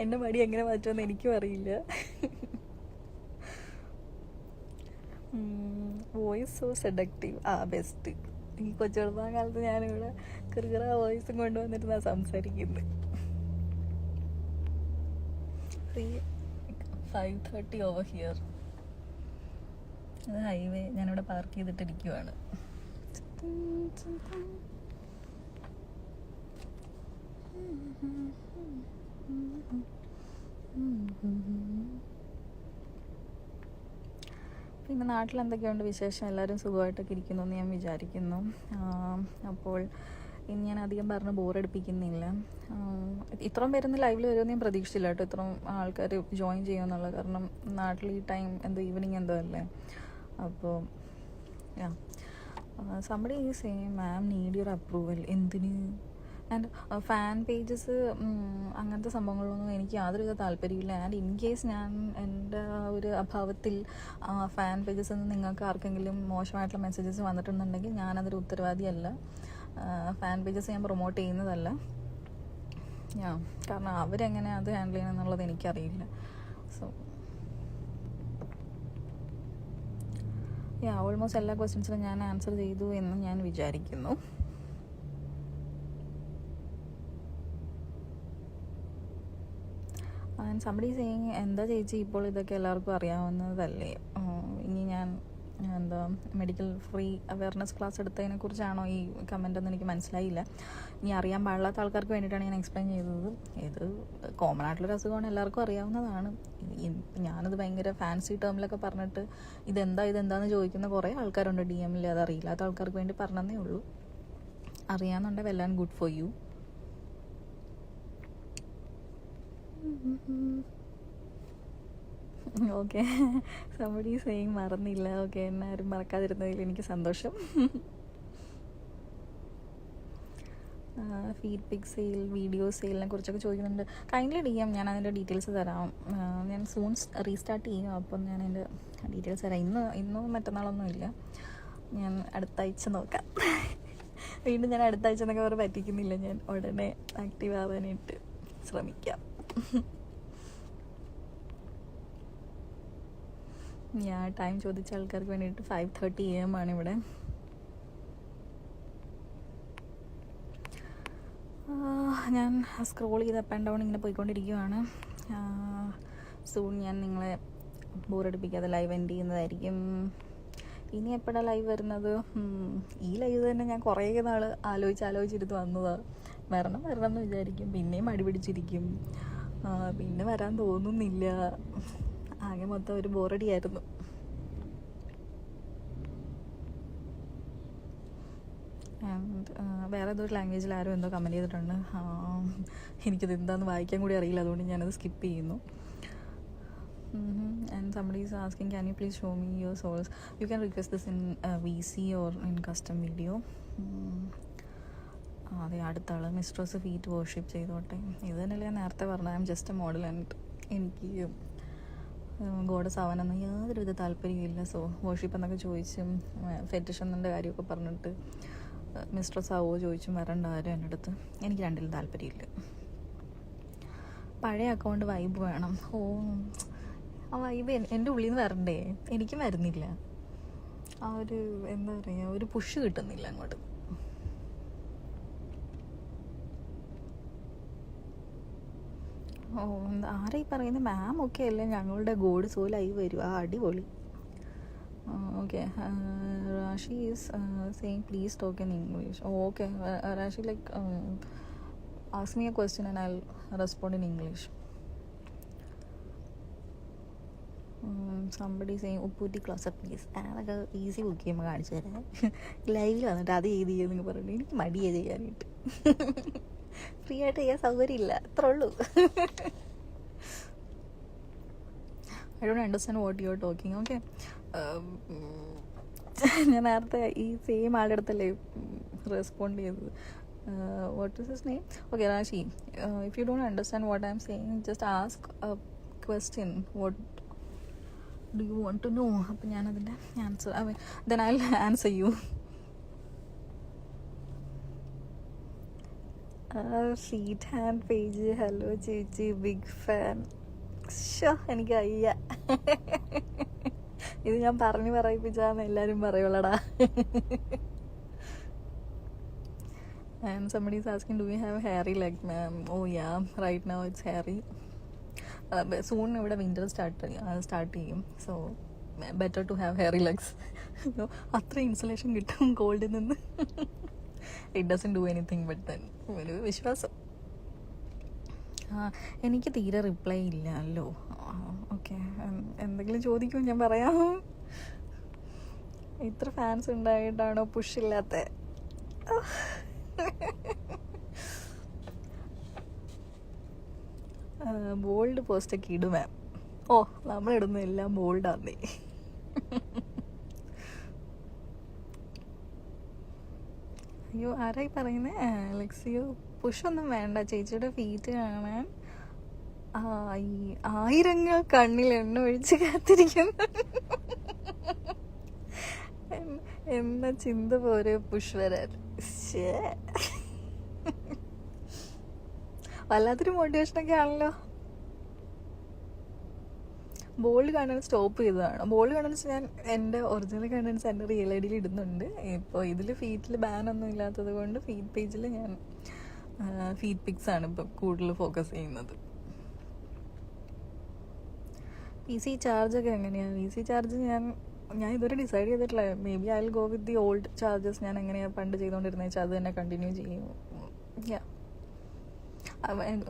എൻ്റെ മടി എങ്ങനെ മാറ്റുമെന്ന് എനിക്കും അറിയില്ല. Voice so seductive. ബെസ്റ്റ്. ഈ കൊച്ചുകുടുംബ കാലത്ത് ഞാനിവിടെ കൃകറ വോയിസും കൊണ്ടുവന്നിരുന്നാണ് സംസാരിക്കുന്നത്. 5:30 ഓവർ ഹിയർ. അത് ഹൈവേ, ഞാനിവിടെ പാർക്ക് ചെയ്തിട്ടിരിക്കുവാണ്. പിന്നെ നാട്ടിൽ എന്തൊക്കെയുണ്ട് വിശേഷം? എല്ലാവരും സുഖമായിട്ടൊക്കെ ഇരിക്കുന്നു എന്ന് ഞാൻ വിചാരിക്കുന്നു. അപ്പോൾ ഇനി ഞാൻ അധികം പറഞ്ഞ് ബോറടിപ്പിക്കുന്നില്ല. ഇത്രയും പേരൊന്നും ലൈവിൽ വരുമെന്ന് ഞാൻ പ്രതീക്ഷിച്ചില്ല കേട്ടോ, ഇത്രയും ആൾക്കാർ ജോയിൻ ചെയ്യുമെന്നുള്ളത്. കാരണം നാട്ടിൽ ഈ ടൈം എന്തോ ഈവനിങ് എന്തോ അല്ലേ. അപ്പോൾ somebody is saying ma'am need your approval. എന്തിന്? ആൻഡ് ഫാൻ പേജസ് അങ്ങനത്തെ സംഭവങ്ങളൊന്നും എനിക്ക് യാതൊരുവിധ താല്പര്യമില്ല. ആൻഡ് ഇൻ കേസ് ഞാൻ എൻ്റെ ഒരു അഭാവത്തിൽ ഫാൻ പേജസ് നിന്ന് നിങ്ങൾക്ക് ആർക്കെങ്കിലും മോശമായിട്ടുള്ള മെസ്സേജസ് വന്നിട്ടുണ്ടെങ്കിൽ ഞാനതൊരു ഉത്തരവാദിയല്ല. ഫാൻ പേജസ് ഞാൻ പ്രൊമോട്ട് ചെയ്യുന്നതല്ല. കാരണം അവരെങ്ങനെ അത് ഹാൻഡിൽ ചെയ്യണം എന്നുള്ളത് എനിക്കറിയില്ല. സോ ഓൾമോസ്റ്റ് എല്ലാ ക്വസ്റ്റ്യൻസിനും ഞാൻ ആൻസർ ചെയ്തു എന്ന് ഞാൻ വിചാരിക്കുന്നു. സംബഡി സെയിങ്, എന്താ ചേച്ചി ഇപ്പോൾ ഇതൊക്കെ എല്ലാവർക്കും അറിയാവുന്നതല്ലേ, ഇനി ഞാൻ എന്താ മെഡിക്കൽ ഫ്രീ അവയർനെസ് ക്ലാസ് എടുത്തതിനെ കുറിച്ചാണോ ഈ കമൻ്റ് എന്ന് എനിക്ക് മനസ്സിലായില്ല. ഇനി അറിയാൻ പാടില്ലാത്ത ആൾക്കാർക്ക് വേണ്ടിയിട്ടാണ് ഞാൻ എക്സ്പ്ലെയിൻ ചെയ്തത്. ഇത് കോമൺ ആയിട്ടുള്ളൊരു അസുഖമാണ്, എല്ലാവർക്കും അറിയാവുന്നതാണ്. ഞാനത് ഭയങ്കര ഫാൻസി ടേമിലൊക്കെ പറഞ്ഞിട്ട് ഇതെന്താന്ന് ചോദിക്കുന്ന കുറേ ആൾക്കാരുണ്ട് DM-ൽ. അത് അറിയില്ലാത്ത ആൾക്കാർക്ക് വേണ്ടി പറഞ്ഞതേ ഉള്ളൂ. അറിയാമെന്നുണ്ടെങ്കിൽ well and good for you. Okay, somebody saying മറന്നില്ല. ഓക്കെ, എന്നെ ആരും മറക്കാതിരുന്നതിൽ എനിക്ക് സന്തോഷം. ഫീഡ് പിക് സെയിൽ, വീഡിയോ സെയിലിനെ കുറിച്ചൊക്കെ ചോദിക്കുന്നുണ്ട്. കൈൻഡ്ലി DM, ഞാൻ അതിൻ്റെ ഡീറ്റെയിൽസ് തരാം. ഞാൻ സൂൺ റീസ്റ്റാർട്ട് ചെയ്യും, അപ്പം ഞാൻ അതിൻ്റെ ഡീറ്റെയിൽസ് തരാം. ഇന്നും മറ്റന്നാളൊന്നും ഇല്ല, ഞാൻ അടുത്ത ആഴ്ച നോക്കാം. വീണ്ടും ഞാൻ അടുത്ത ആഴ്ച എന്നൊക്കെ പറഞ്ഞ് പറ്റിക്കുന്നില്ല, ഞാൻ ഉടനെ ആക്റ്റീവ് ആവാനായിട്ട് ശ്രമിക്കാം. ഞാൻ ടൈം ചോദിച്ച ആൾക്കാർക്ക് വേണ്ടിയിട്ട് 5:30 AM ആണ് ഇവിടെ. ഞാൻ സ്ക്രോൾ ചെയ്ത് അപ്പ് ആൻഡ് ഡൗൺ ഇങ്ങനെ പോയിക്കൊണ്ടിരിക്കുകയാണ്. സൂൺ ഞാൻ നിങ്ങളെ ബോറടിപ്പിക്കാതെ ലൈവ് എൻഡ് ചെയ്യുന്നതായിരിക്കും. ഇനി എപ്പോഴാണ് ലൈവ് വരുന്നത്? ഈ ലൈവ് തന്നെ ഞാൻ കുറേ നാൾ ആലോചിച്ചിരുന്ന് വന്നതാണ്. വരണം എന്ന് വിചാരിക്കും, പിന്നെയും മടി പിടിച്ചിരിക്കും, പിന്നെ വരാൻ തോന്നുന്നില്ല. ആകെ മൊത്തം ഒരു ബോറടിയായിരുന്നു. വേറെ ഏതൊരു ലാംഗ്വേജിൽ ആരും എന്തോ കമൻറ്റ് ചെയ്തിട്ടുണ്ട്. എനിക്കത് എന്താണെന്ന് വായിക്കാൻ കൂടി അറിയില്ല, അതുകൊണ്ട് ഞാനത് സ്കിപ്പ് ചെയ്യുന്നു. And somebody is asking, can you please show me your souls? You can request this in VC or in custom video. അതെ, അടുത്ത ആൾ മിസ്ട്രസ് ഫീറ്റ് വർഷിപ്പ് ചെയ്തോട്ടെ. ഇത് തന്നെയല്ലേ ഞാൻ നേരത്തെ പറഞ്ഞത്, I am just A model and എനിക്ക് ഗോഡസ് ആവാനൊന്നും യാതൊരുവിധ താല്പര്യമില്ല. സോ വർഷിപ്പ് എന്നൊക്കെ ചോദിച്ചും ഫെറ്റിഷ് എന്നതിൻ്റെ കാര്യമൊക്കെ പറഞ്ഞിട്ട് മിസ്ട്രസ് ആവുമോ ചോദിച്ചും വരേണ്ട ആരും എൻ്റെ അടുത്ത്. എനിക്ക് രണ്ടിലും താല്പര്യമില്ല. പഴയ അക്കൗണ്ട് വൈബ് വേണം. ആ വൈബ് എൻ്റെ ഉള്ളിൽ നിന്ന് വരണ്ടേ, എനിക്കും വരുന്നില്ല. ആ ഒരു എന്താ പറയുക, ഒരു പുഷ് കിട്ടുന്നില്ല അങ്ങോട്ട്. ആരാ ഈ പറയുന്നത്? മാം ഒക്കെ അല്ലേ ഞങ്ങളുടെ ഗോഡ് സോലായി വരും. അടിപൊളി. Okay, Rashi is saying please talk in English. Okay Rashi, like ask me a question and I will respond in English. Somebody same ഉപ്പൂറ്റി ക്ലോസർ പ്ലീസ്. അതൊക്കെ ഈസി ബുക്ക് ചെയ്യുമ്പോൾ കാണിച്ചു തരാം. ലൈവിൽ വന്നിട്ട് അത് ചെയ്തെന്ന് പറഞ്ഞു. എനിക്ക് മടിയേ ചെയ്യാനായിട്ട്. ഫ്രീ ആയിട്ട് ചെയ്യാൻ സൗകര്യമില്ല, അത്രേ ഉള്ളൂ. I don't understand what you are talking. Okay, ഞാൻ നേരത്തെ ഈ സെയിം ആളുടെ അടുത്തല്ലേ റെസ്പോണ്ട് ചെയ്തത്. What is his name? Okay Rashi, if you don't understand what I'm saying, just ask a question. What do you want to know? അപ്പം ഞാനതിൻ്റെ answer, then I will answer you. Sheet hand page, hello ചേച്ചി, big fan. എനിക്ക് അയ്യ, ഇത് ഞാൻ പറയിപ്പിച്ചാന്ന് എല്ലാവരും പറയുള്ളടാ. And somebody is asking, do you have hairy leg, ma'am? Oh yeah, right now it's hairy. Soon ഇവിടെ വിൻ്റർ സ്റ്റാർട്ട് ചെയ്യും. So better to have hairy legs. അത്ര ഇൻസുലേഷൻ കിട്ടും കോൾഡിൽ നിന്ന്. It doesn't do anything but then ഒരു വിശ്വാസം. എനിക്ക് തീരെ റിപ്ലൈ ഇല്ലല്ലോ. ഓക്കെ, എന്തെങ്കിലും ചോദിക്കുമോ ഞാൻ പറയാം. ഇത്ര ഫാൻസ് ഉണ്ടായിട്ടാണോ പുഷ് ഇല്ലാത്ത? ബോൾഡ് പോസ്റ്റൊക്കെ ഇടും മാം. നമ്മളിടുന്ന എല്ലാം ബോൾഡാന്നേ. അയ്യോ, ആരായി പറയുന്നത്? അലക്സിയോ, പുഷൊന്നും വേണ്ട, ചേച്ചിയുടെ ഫീറ്റ് കാണാൻ 1000 കണ്ണിൽ എണ്ണ ഒഴിച്ച് കാത്തിരിക്കുന്നു. എന്ന ചിന്ത പോരെ പുഷ് വരാൻ. വല്ലാത്തൊരു മോട്ടിവേഷനൊക്കെ ആണല്ലോ. ബോൾഡ് കണ്ടൻസ് സ്റ്റോപ്പ് ചെയ്തതാണ്. ബോൾഡ് കണ്ടൻസ് ഞാൻ എൻ്റെ ഒറിജിനൽ കണ്ടൻസ് എൻ്റെ റിയൽ ഐഡിയിൽ ഇടുന്നുണ്ട്. ഇപ്പോൾ ഇതിൽ ഫീഡിൽ ബാനൊന്നും ഇല്ലാത്തത് കൊണ്ട് ഫീഡ് പേജിൽ ഞാൻ ഫീഡ് പിക്സ് ആണ് ഇപ്പോൾ കൂടുതൽ ഫോക്കസ് ചെയ്യുന്നത്. പി സി ചാർജൊക്കെ എങ്ങനെയാണ്? പി സി ചാർജ് ഞാൻ ഇതുവരെ ഡിസൈഡ് ചെയ്തിട്ടില്ല. May be I will go with the old charges. ഞാൻ എങ്ങനെയാണ് പണ്ട് ചെയ്തുകൊണ്ടിരുന്നത് വെച്ചാൽ അത് തന്നെ കണ്ടിന്യൂ ചെയ്യും.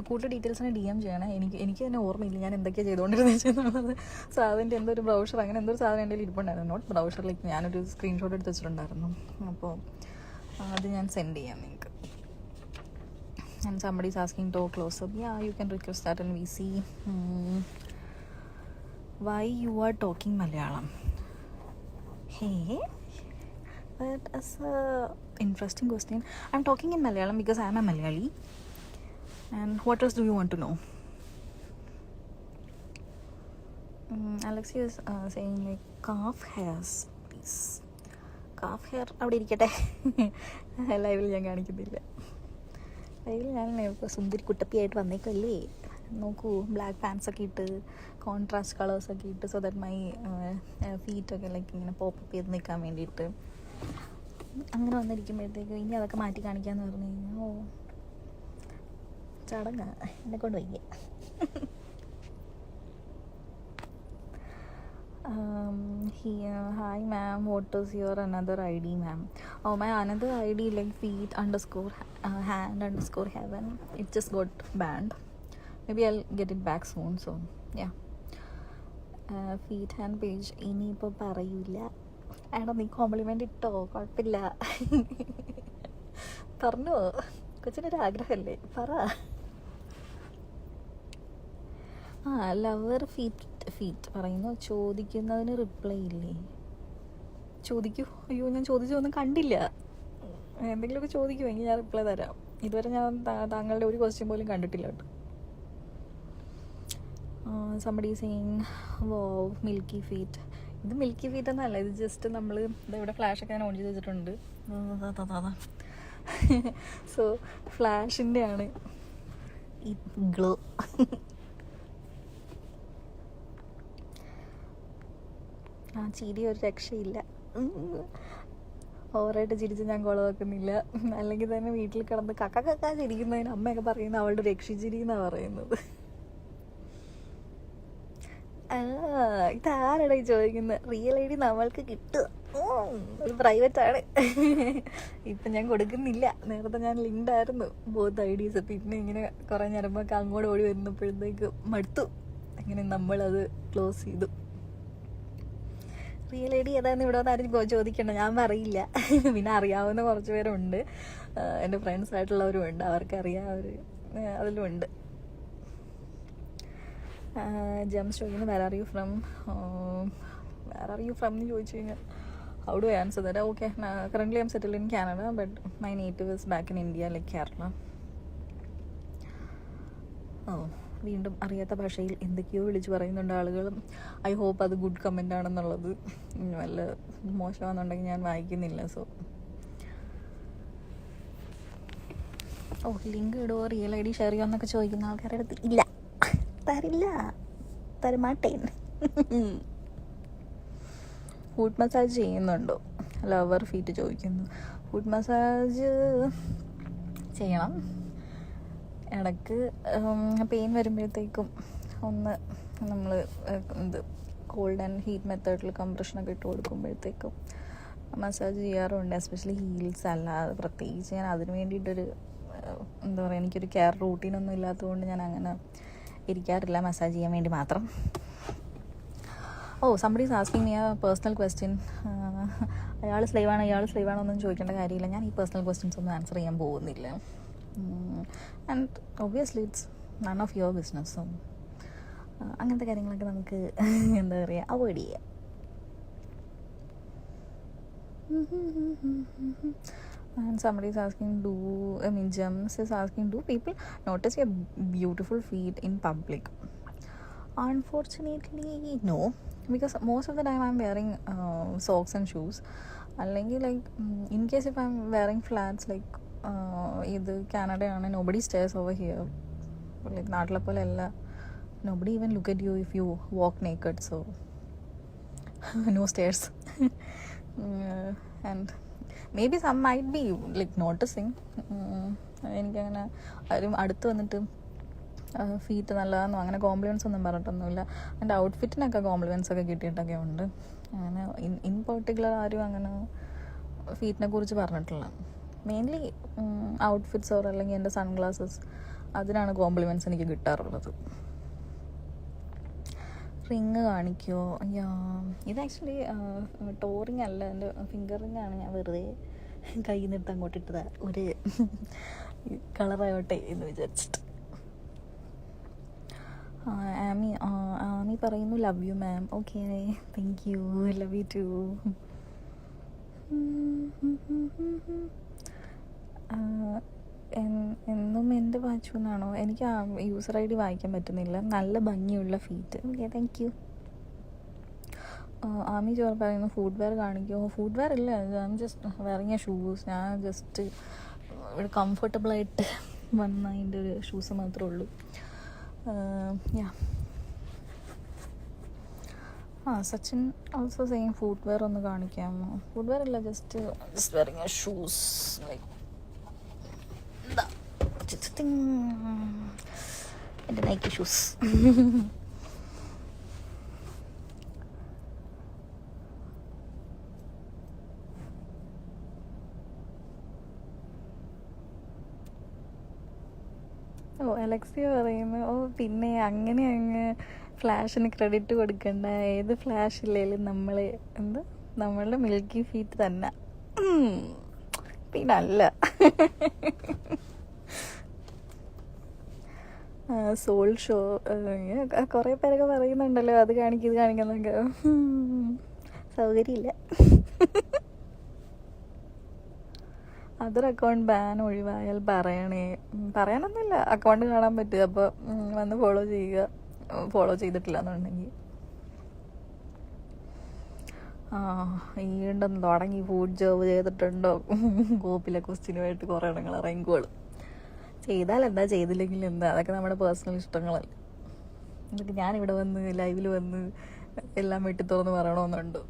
കൂടുതൽ ഡീറ്റെയിൽസിന് DM ചെയ്യണം. എനിക്ക് തന്നെ ഓർമ്മയില്ല ഞാൻ എന്തൊക്കെയാണ് ചെയ്തുകൊണ്ടിരുന്നത് വെച്ചെന്നുള്ളത്. സോ അതിൻ്റെ എന്തോ ഒരു ബ്രൗഷർ അങ്ങനെ എന്തോ ഒരു സാധനം എൻ്റെ ഇരിപ്പുണ്ടായിരുന്നു. നോട്ട് ബ്രൗഷറിലേക്ക് ഞാനൊരു സ്ക്രീൻഷോട്ട് എടുത്ത് വെച്ചിട്ടുണ്ടായിരുന്നു. അപ്പോൾ അത് ഞാൻ സെൻഡ് ചെയ്യാം നിങ്ങൾക്ക്. And somebody is asking to close up. Yeah, you can request that and we see. Why you are talking Malayalam? Hey, that is a interesting question. I'm talking in Malayalam because I am a Malayali. And what else do you want to know? Alexia is saying like calf hairs, please. Calf hair അവിടെ ഇരിക്കട്ടെ. ലൈവിൽ ഞാൻ കാണിക്കുന്നില്ല. ലൈവിൽ ഞാൻ ഇപ്പോൾ സുന്ദരി കുട്ടപ്പിയായിട്ട് വന്നേക്കല്ലേ. നോക്കൂ, black pants ഒക്കെ ഇട്ട് കോൺട്രാസ്റ്റ് കളേഴ്സൊക്കെ ഇട്ട് സോ ദാറ്റ് മൈ ഫീറ്റൊക്കെ ലൈക്ക് ഇങ്ങനെ പോപ്പപ്പ് ചെയ്ത് നിൽക്കാൻ വേണ്ടിയിട്ട് അങ്ങനെ വന്നിരിക്കുമ്പോഴത്തേക്ക് ഇനി അതൊക്കെ മാറ്റി കാണിക്കാമെന്ന് പറഞ്ഞു കഴിഞ്ഞാൽ ഓ ചടങ്ങ എന്നെ കൊണ്ട് വയ്യ. Hi ma'am, what is your another ID ma'am? Oh, my another ID like feet_hand_heaven. It just got banned. Maybe I'll get it back soon. So yeah, feet hand page ഇനിയിപ്പോൾ പറയൂല. എടാ നീ കോംപ്ലിമെൻ്റ് ഇട്ടോ, കുഴപ്പമില്ല. പറഞ്ഞോ, കൊച്ചിനൊരു ആഗ്രഹമല്ലേ, പറ. ലവർ ഫീറ്റ് പറയുന്നു. ചോദിക്കുന്നതിന് റിപ്ലൈ ഇല്ലേ? ചോദിക്കൂ. അയ്യോ, ഞാൻ ചോദിച്ചൊന്നും കണ്ടില്ല. എന്തെങ്കിലുമൊക്കെ ചോദിക്കുമെങ്കിൽ ഞാൻ റിപ്ലൈ തരാം. ഇതുവരെ ഞാൻ താങ്കളുടെ ഒരു ക്വസ്റ്റ്യൻ പോലും കണ്ടിട്ടില്ല കേട്ടോ. somebody saying wow milky feet. ഇത് മിൽക്കി ഫീറ്റ് എന്നല്ല, ഇത് ജസ്റ്റ് നമ്മൾ ഇവിടെ ഫ്ലാഷൊക്കെ ഞാൻ ഓൺ ചെയ്ത് വെച്ചിട്ടുണ്ട്. സോ ഫ്ലാഷിൻ്റെ ആണ് ഈ ഗ്ലോ. ചിരി ഒരു രക്ഷയില്ല. ഓവറായിട്ട് ചിരിച്ച് ഞാൻ കുളവാക്കുന്നില്ല. അല്ലെങ്കിൽ തന്നെ വീട്ടിൽ കിടന്ന് കക്ക ചിരിക്കുന്നതിന് അമ്മയൊക്കെ പറയുന്നത് അവളുടെ രക്ഷിച്ചിരി എന്നാണ് പറയുന്നത്. ഇതാരടാ ഈ ചോദിക്കുന്നത്? റിയൽ ഐഡി നമ്മൾക്ക് കിട്ടുക, അത് പ്രൈവറ്റാണ്. ഇപ്പം ഞാൻ കൊടുക്കുന്നില്ല. നേരത്തെ ഞാൻ ലിങ്ക്ഡ് ആയിരുന്നു ബോത്ത് ഐഡീസ്. പിന്നെ ഇങ്ങനെ കുറേ നേരമൊക്കെ അങ്ങോട്ട് ഓടി വരുന്നപ്പോഴത്തേക്ക് മടുത്തു. അങ്ങനെ നമ്മളത് ക്ലോസ് ചെയ്തു. റിയൽ ഐ ഡി ഏതാണെന്ന് ഇവിടെ വന്ന് ആരും ചോദിക്കണ്ട, ഞാൻ പറയില്ല. പിന്നെ അറിയാവുന്ന കുറച്ച് പേരുണ്ട്, എൻ്റെ ഫ്രണ്ട്സായിട്ടുള്ളവരും ഉണ്ട്, അവർക്കറിയാം, അതിലുമുണ്ട്. ജംസ് ചോദിക്കുന്നു വേർ ആർ യു ഫ്രം എന്ന് ചോദിച്ചു കഴിഞ്ഞാൽ how do I answer that? Okay, currently I am settled in Canada but my native is back in India like Kerala. വീണ്ടും അറിയാത്ത ഭാഷയിൽ എന്തൊക്കെയോ വിളിച്ച് പറയുന്നുണ്ട് ആളുകൾ. ഐ ഹോപ്പ് അത് ഗുഡ് കമൻ്റ് ആണെന്നുള്ളത്. വല്ല മോശമാണെന്നുണ്ടെങ്കിൽ ഞാൻ വായിക്കുന്നില്ല. സോ ലിങ്ക് ഇടുമോ, റിയൽ ഐ ഡി ഷെയർ ചെയ്യുമോ എന്നൊക്കെ ചോദിക്കുന്ന ആൾക്കാരുടെ അടുത്ത് ഇല്ല, തരില്ല, തരമാട്ടേൻ. ഫുഡ് മസാജ് ചെയ്യുന്നുണ്ടോ? ലവർ ഫീറ്റ് ചോദിക്കുന്നു. ഫുഡ് മസാജ് ചെയ്യണം. ഇടയ്ക്ക് പെയിൻ വരുമ്പോഴത്തേക്കും ഒന്ന് നമ്മൾ കോൾഡ് ആൻഡ് ഹീറ്റ് മെത്തേഡിൽ കംപ്രഷനൊക്കെ ഇട്ട് കൊടുക്കുമ്പോഴത്തേക്കും മസാജ് ചെയ്യാറുണ്ട്. എസ്പെഷ്യലി ഹീൽസ് അല്ലാതെ പ്രത്യേകിച്ച് ഞാൻ അതിന് വേണ്ടിയിട്ടൊരു എന്താ പറയുക, എനിക്കൊരു കെയർ റൂട്ടീനൊന്നും ഇല്ലാത്തതുകൊണ്ട് ഞാൻ അങ്ങനെ ഇരിക്കാറില്ല, മസാജ് ചെയ്യാൻ വേണ്ടി മാത്രം. Somebody is asking me A personal question. അയാൾ സ്ലൈവാണോ ഒന്നും ചോദിക്കേണ്ട കാര്യമില്ല. ഞാൻ ഈ പേഴ്സണൽ ക്വസ്റ്റ്യൻസ് ഒന്നും ആൻസർ ചെയ്യാൻ പോകുന്നില്ല. And obviously it's none of your business. So അങ്ങനത്തെ കാര്യങ്ങളൊക്കെ നമുക്ക് എന്താ പറയുക, അവോയ്ഡ് ചെയ്യാം. And somebody is asking, Gems is asking, do people notice your beautiful feet in public? Unfortunately, no, because most of the time I'm wearing socks and shoes. അല്ലെങ്കിൽ like in case if I'm wearing flats, like ഇത് കാനഡയാണ്, nobody stays over here. Like നാട്ടിലെ പോലെ അല്ല. nobody even look at you if you walk naked, so no stares. And maybe some might be like noticing. എനിക്കങ്ങനെ ആരും അടുത്ത് വന്നിട്ട് feet നല്ലതാണെന്നോ അങ്ങനെ compliments ഒന്നും പറഞ്ഞിട്ടൊന്നുമില്ല. എൻ്റെ ഔട്ട്ഫിറ്റിനൊക്കെ കോംപ്ലിമെൻറ്റ്സ് ഒക്കെ കിട്ടിയിട്ടൊക്കെ ഉണ്ട്. അങ്ങനെ ഇൻ പെർട്ടിക്കുലർ ആരും അങ്ങനെ ഫീറ്റിനെ കുറിച്ച് പറഞ്ഞിട്ടില്ല. മെയിൻലി ഔട്ട്ഫിറ്റ്സ് ഓർ അല്ലെങ്കിൽ എൻ്റെ സൺഗ്ലാസസ്, അതിനാണ് കോംപ്ലിമെൻറ്റ്സ് എനിക്ക് കിട്ടാറുള്ളത്. റിങ് കാണിക്കുമോ? ഇത് ആക്ച്വലി ടോറിങ് അല്ല, എൻ്റെ ഫിംഗർ റിങ്ങാണ്. ഞാൻ വെറുതെ കയ്യിൽ നിന്നിട്ട് അങ്ങോട്ട് ഇട്ടതാ, ഒരു കളറായോട്ടെ എന്ന് വിചാരിച്ചിട്ട്. ആമി പറയുന്നു love you ma'am. Okay, thank you, love you too. എന്നും എൻ്റെ വാച്ചു എന്നാണോ? എനിക്ക് ആ യൂസർ ഐ ഡി വായിക്കാൻ പറ്റുന്നില്ല. നല്ല ഭംഗിയുള്ള feet. Okay, thank you. Amy ചോർ പറയുന്നു ഫുഡ് വെയർ കാണിക്കുമോ? ഫുഡ് വെയർ ഇല്ല, ഞാൻ ജസ്റ്റ് വെയറിങ് ഷൂസ്. ഞാൻ ജസ്റ്റ് ഇവിടെ കംഫർട്ടബിളായിട്ട് വന്ന അതിൻ്റെ ഒരു ഷൂസ് മാത്രമേ ഉള്ളൂ. Sachin also same footwear ഒന്ന് കാണിക്കാമോ? ഫുഡ് വെയർ ഇല്ല, ജസ്റ്റ് വെയറിങ് ഷൂസ് ലൈക്ക് എൻ്റെ നൈക്കി ഷൂസ്. അലക്സിയ പറയുന്നു പിന്നെ അങ്ങനെ അങ്ങ് ഫ്ലാഷിന് ക്രെഡിറ്റ് കൊടുക്കണ്ട. ഏത് ഫ്ലാഷ് ഇല്ലേലും നമ്മൾ നമ്മളുടെ മിൽക്കി ഫീറ്റ് തന്നെ, പിന്നല്ല. സോൾ ഷോ കുറേ പേരൊക്കെ പറയുന്നുണ്ടല്ലോ, അത് കാണിക്കും ഇത് കാണിക്കുന്നൊക്കെ. സൗകര്യമില്ല. അതർ അക്കൗണ്ട് ബാൻ ഒഴിവായാൽ പറയാനൊന്നുമില്ല. അക്കൗണ്ട് കാണാൻ പറ്റുക, അപ്പോൾ വന്ന് ഫോളോ ചെയ്യുക. ഫോളോ ചെയ്തിട്ടില്ല എന്നുണ്ടെങ്കിൽ ഈണ്ടൊന്ന് തുടങ്ങി ഫുഡ് ജോബ് ചെയ്തിട്ടുണ്ടോ കോപ്പിലെ ക്വസ്റ്റ്യനുമായിട്ട് കുറേ ഇടങ്ങൾ ഇറങ്ങിക്കോളും. ചെയ്താൽ എന്താ, ചെയ്തില്ലെങ്കിൽ എന്താ, അതൊക്കെ നമ്മുടെ പേഴ്സണൽ ഇഷ്ടങ്ങളല്ല. എന്നിട്ട് ഞാനിവിടെ വന്ന് ലൈവിൽ വന്ന് എല്ലാം വെട്ടി തുറന്ന് പറയണമെന്നുണ്ടോ?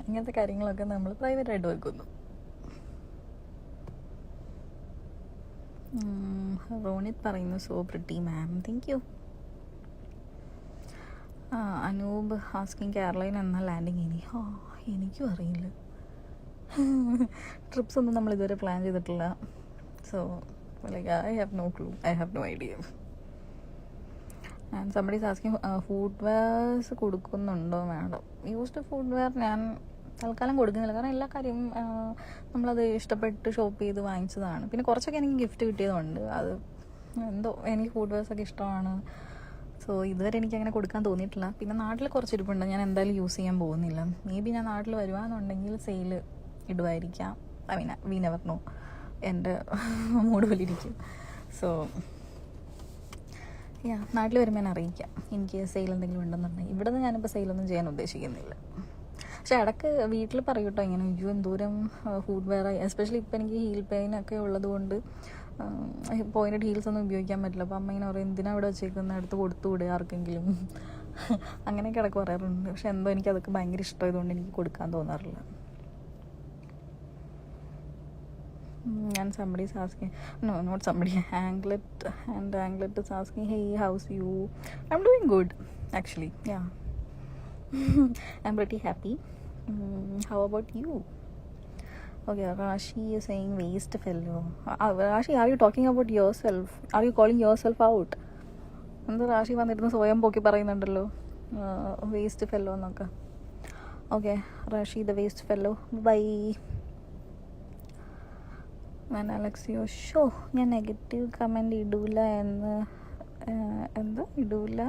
അങ്ങനത്തെ കാര്യങ്ങളൊക്കെ നമ്മൾ പ്രൈവറ്റായിട്ട് വെക്കുന്നു. റോണിത് പറയുന്നു so pretty ma'am. Thank you. Anoop asking കെയർലൈൻ എന്നാ ലാൻഡിങ് ഇനി? എനിക്കും അറിയില്ല. ട്രിപ്സ് ഒന്നും നമ്മൾ ഇതുവരെ പ്ലാൻ ചെയ്തിട്ടില്ല. So like I have no clue, I have no idea. And somebody is asking footwears കൊടുക്കുന്നുണ്ടോ മാഡം? യൂസ്ഡ് ഫുഡ് വെയർ ഞാൻ തൽക്കാലം കൊടുക്കുന്നില്ല. കാരണം എല്ലാ കാര്യവും നമ്മളത് ഇഷ്ടപ്പെട്ട് ഷോപ്പ് ചെയ്ത് വാങ്ങിച്ചതാണ്. പിന്നെ കുറച്ചൊക്കെ എനിക്ക് ഗിഫ്റ്റ് കിട്ടിയതുകൊണ്ട് അത് എന്തോ എനിക്ക് ഫുഡ് വെയർസൊക്കെ ഇഷ്ടമാണ്. സോ ഇതുവരെ എനിക്കങ്ങനെ കൊടുക്കാൻ തോന്നിയിട്ടില്ല. പിന്നെ നാട്ടിൽ കുറച്ച് ഇരിപ്പുണ്ട്, ഞാൻ എന്തായാലും യൂസ് ചെയ്യാൻ പോകുന്നില്ല. മേ ബി ഞാൻ നാട്ടിൽ വരുവാന്നുണ്ടെങ്കിൽ സെയിൽ ഇടുമായിരിക്കാം. I mean we never know, എൻ്റെ മൂഡ് പോലെ ഇരിക്കും. സോ നാട്ടിൽ വരുമ്പോൾ ഞാൻ അറിയിക്കാം എനിക്ക് സെയിൽ എന്തെങ്കിലും ഉണ്ടെന്നുണ്ടെങ്കിൽ. ഇവിടെ നിന്ന് ഞാനിപ്പോൾ സെയിലൊന്നും ചെയ്യാൻ ഉദ്ദേശിക്കുന്നില്ല. പക്ഷെ ഇടയ്ക്ക് വീട്ടിൽ പറയും കേട്ടോ ഇങ്ങനെ, അയ്യോ എന്തോരം ഫുഡ് വെയർ ആയി. എസ്പെഷ്യലി ഇപ്പം എനിക്ക് ഹീൽ പെയിനൊക്കെ ഉള്ളത് കൊണ്ട് പോയിൻറ്റഡ് ഹീൽസ് ഒന്നും ഉപയോഗിക്കാൻ പറ്റില്ല. അപ്പോൾ അമ്മ ഇങ്ങനെ പറയും എന്തിനാ ഇവിടെ വെച്ചേക്കുന്ന, അടുത്ത് കൊടുത്തുകൂടെ ആർക്കെങ്കിലും, അങ്ങനെയൊക്കെ ഇടയ്ക്ക് പറയാറുണ്ട്. പക്ഷെ എന്തോ എനിക്കതൊക്കെ ഭയങ്കര ഇഷ്ടമായതുകൊണ്ട് എനിക്ക് കൊടുക്കാൻ തോന്നാറില്ല. And somebody is asking, no, not somebody, Anglet is asking, hey, how's you? I'm doing good, actually, yeah. I'm pretty happy. How about you? Okay, Rashi is saying waste fellow. Rashi, are you talking about yourself? Are you calling yourself out? എന്താ റാഷി വന്നിരുന്ന് സ്വയം പോക്കി പറയുന്നുണ്ടല്ലോ waste fellow എന്നൊക്കെ. Okay Rashi the waste fellow, bye. ഞാൻ അലക്സിയോ ഷോ ഞാൻ നെഗറ്റീവ് കമൻറ്റ് ഇടൂല എന്ന് എന്താ ഇടൂല?